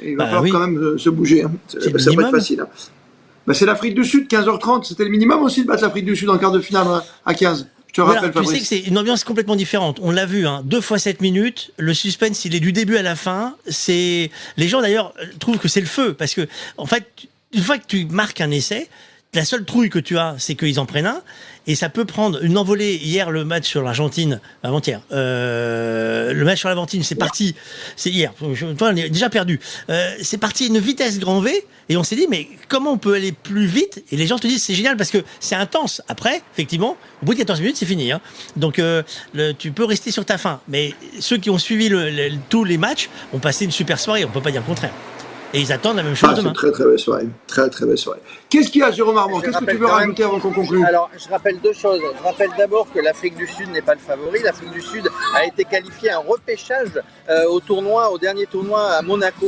Et il va falloir quand même se bouger. Hein. Ça va pas être facile. Hein. C'est l'Afrique du Sud, 15h30. C'était le minimum aussi de battre l'Afrique du Sud en quart de finale à 15. Je te rappelle, Fabrice. Tu sais que c'est une ambiance complètement différente. On l'a vu, 2 fois 7 minutes. Le suspense, il est du début à la fin. Les gens, d'ailleurs, trouvent que c'est le feu. Parce que, en fait, une fois que tu marques un essai, la seule trouille que tu as, c'est qu'ils en prennent un. Et ça peut prendre une envolée. Hier, le match sur l'Argentine, avant-hier, le match sur l'Argentine, c'est parti. C'est hier. On est déjà perdu. C'est parti à une vitesse grand V. Et on s'est dit, mais comment on peut aller plus vite? Et les gens te disent, c'est génial parce que c'est intense. Après, effectivement, au bout de 14 minutes, c'est fini. Hein. Donc, tu peux rester sur ta faim. Mais ceux qui ont suivi tous les matchs ont passé une super soirée. On peut pas dire le contraire. Et ils attendent la même chose demain. C'est une très belle soirée. Très belle soirée. Qu'est-ce qu'il y a, Jérôme Armand? Qu'est-ce que tu veux rajouter avant qu'on conclue? Alors, je rappelle 2 choses. Je rappelle d'abord que l'Afrique du Sud n'est pas le favori. L'Afrique du Sud a été qualifiée en repêchage au dernier tournoi à Monaco.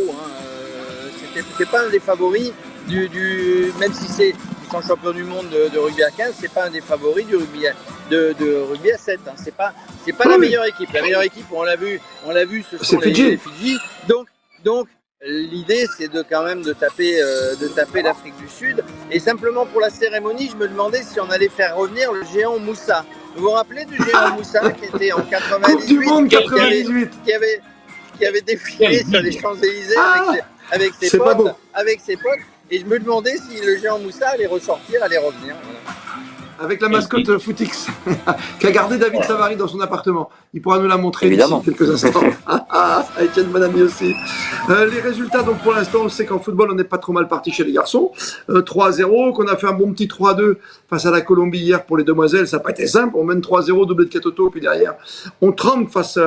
C'était pas un des favoris même si ils sont champions du monde de rugby à 15, c'est pas un des favoris du rugby de rugby à 7. Hein. C'est pas la meilleure équipe. La meilleure équipe, on l'a vu, ce sont les Fidji. Donc l'idée, c'est quand même de taper l'Afrique du Sud. Et simplement pour la cérémonie, je me demandais si on allait faire revenir le géant Moussa. Vous vous rappelez du géant Moussa qui était en 98, Coupe du Monde 98, qui avait défilé sur les Champs-Élysées avec ses potes. Et je me demandais si le géant Moussa allait ressortir, allait revenir. Voilà. Avec la mascotte Footix, qui a gardé David Savary dans son appartement. Il pourra nous la montrer d'ici quelques instants. Etienne Bonami aussi. Les résultats, donc pour l'instant, on sait qu'en football, on n'est pas trop mal parti chez les garçons. 3-0, qu'on a fait un bon petit 3-2 face à la Colombie hier pour les demoiselles. Ça n'a pas été simple. On mène 3-0, doublé de Katoto, puis derrière, on trempe face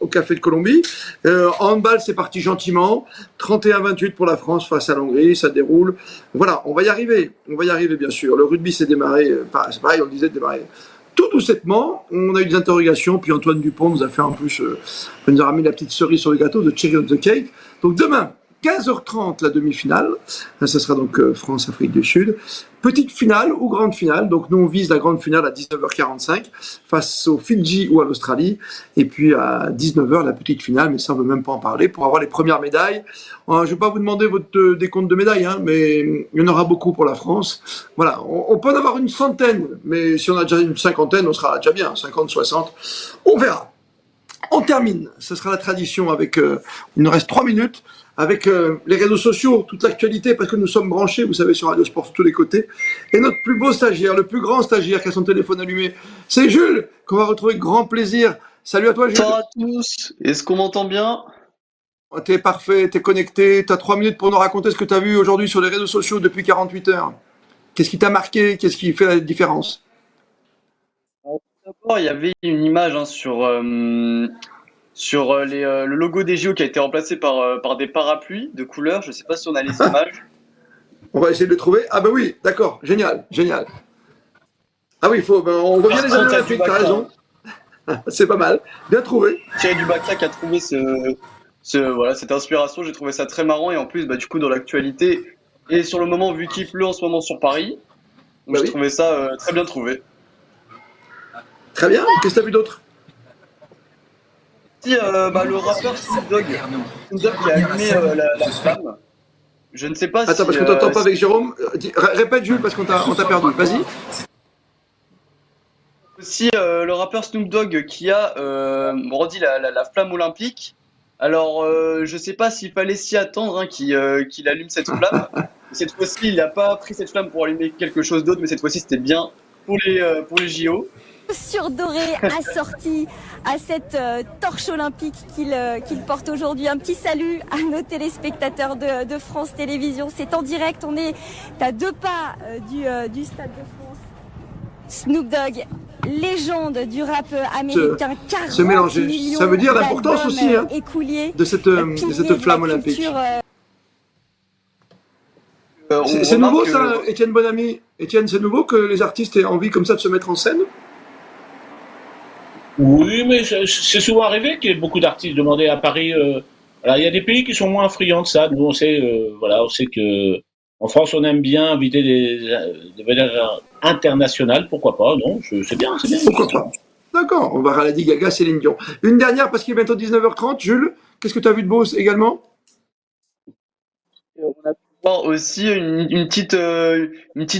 au Café de Colombie. En handball, c'est parti gentiment. 31-28 pour la France face à l'Hongrie. Ça déroule. Voilà, on va y arriver. On va y arriver, bien sûr. Le rugby s'est démarré, c'est pareil, on disait de démarrer tout doucettement. On a eu des interrogations, puis Antoine Dupont nous a fait en plus, nous a ramené la petite cerise sur le gâteau de cherry on the cake. Donc demain, 15h30, la demi-finale. Ce sera donc France-Afrique du Sud. Petite finale ou grande finale. Donc nous, on vise la grande finale à 19h45 face aux Fidji ou à l'Australie. Et puis à 19h, la petite finale, mais ça, on ne veut même pas en parler, pour avoir les premières médailles. Je ne vais pas vous demander votre décompte de médailles, hein, mais il y en aura beaucoup pour la France. Voilà, on peut en avoir une centaine, mais si on a déjà une cinquantaine, on sera déjà bien, 50, 60. On verra. On termine, ce sera la tradition avec, il nous reste 3 minutes, avec les réseaux sociaux, toute l'actualité, parce que nous sommes branchés, vous savez, sur Radio Sport sur tous les côtés. Et notre plus beau stagiaire, le plus grand stagiaire qui a son téléphone allumé, c'est Jules, qu'on va retrouver avec grand plaisir. Salut à toi, Jules. Bonjour à tous, est-ce qu'on m'entend bien? T'es parfait, t'es connecté, t'as 3 minutes pour nous raconter ce que t'as vu aujourd'hui sur les réseaux sociaux depuis 48 heures. Qu'est-ce qui t'a marqué? Qu'est-ce qui fait la différence? D'abord, il y avait une image sur le logo des JO qui a été remplacé par des parapluies de couleurs. Je ne sais pas si on a les images. On va essayer de les trouver. Ah bah oui, d'accord, génial. Ah oui, on voit bien les années olympiques, t'as raison. C'est pas mal, bien trouvé. Thierry Dubaclac a trouvé cette inspiration, j'ai trouvé ça très marrant. Et en plus, du coup, dans l'actualité, et sur le moment, vu qu'il pleut en ce moment sur Paris, j'ai trouvé ça très bien trouvé. Très bien, qu'est-ce que tu as vu d'autre? Si, le rappeur Snoop Dogg qui a allumé la flamme. Je ne sais pas si... Attends, parce que tu n'entends pas avec Jérôme. Répète, Jules, parce qu'on t'a perdu. Vas-y. Aussi, le rappeur Snoop Dogg qui a brandi la flamme olympique. Alors, je ne sais pas s'il fallait s'y attendre qu'il allume cette flamme. Cette fois-ci, il n'a pas pris cette flamme pour allumer quelque chose d'autre, mais cette fois-ci, c'était bien pour les JO. Surdoré assorti à cette torche olympique qu'il porte aujourd'hui. Un petit salut à nos téléspectateurs de France Télévisions. C'est en direct, on est à 2 pas du Stade de France. Snoop Dogg, légende du rap américain, 40 millions ça veut dire l'importance aussi écoulés, de cette flamme olympique. C'est nouveau ça, Étienne Bonamy. Étienne, c'est nouveau que les artistes aient envie comme ça de se mettre en scène? Oui, mais c'est souvent arrivé qu'il y ait beaucoup d'artistes demandés à Paris. Alors, il y a des pays qui sont moins friands de ça. Nous, on sait que en France, on aime bien inviter des vedettes internationales. Pourquoi pas? Non, c'est bien. Pourquoi pas? D'accord, on va à Lady Gaga, Céline Dion. Une dernière, parce qu'il est bientôt 19h30. Jules, qu'est-ce que tu as vu de beau également? On a pu voir aussi une petite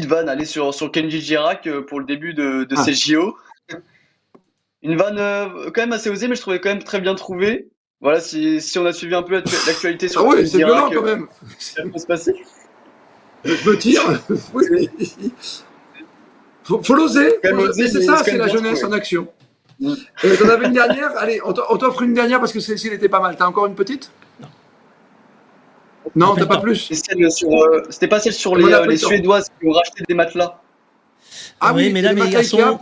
vanne aller sur Kenji Girac pour le début de ces JO. Une vanne quand même assez osée, mais je trouvais quand même très bien trouvée. Voilà, si on a suivi un peu l'actualité sur Kenji Girac, c'est violent quand même. Ça peut se passer. Je me tire. Oui. Faut l'oser. C'est ça, c'est la jeunesse en action. Et t'en avais une dernière? Allez, on t'offre une dernière parce que celle-ci, elle était pas mal. T'as encore une petite? Non, t'as pas plus? C'était pas celle sur les Suédoises qui ont racheté des matelas. Ah oui, mais là, les garçons...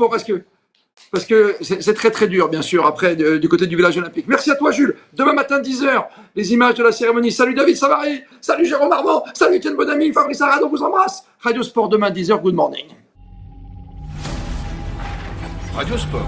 Parce que c'est très très dur, bien sûr, après, du côté du village olympique. Merci à toi, Jules. Demain matin, 10h, les images de la cérémonie. Salut David Savary, salut Jérôme Armand, salut Étienne Bonamy, Fabrice Arad, on vous embrasse. Radio Sport, demain, 10h, good morning. Radio Sport.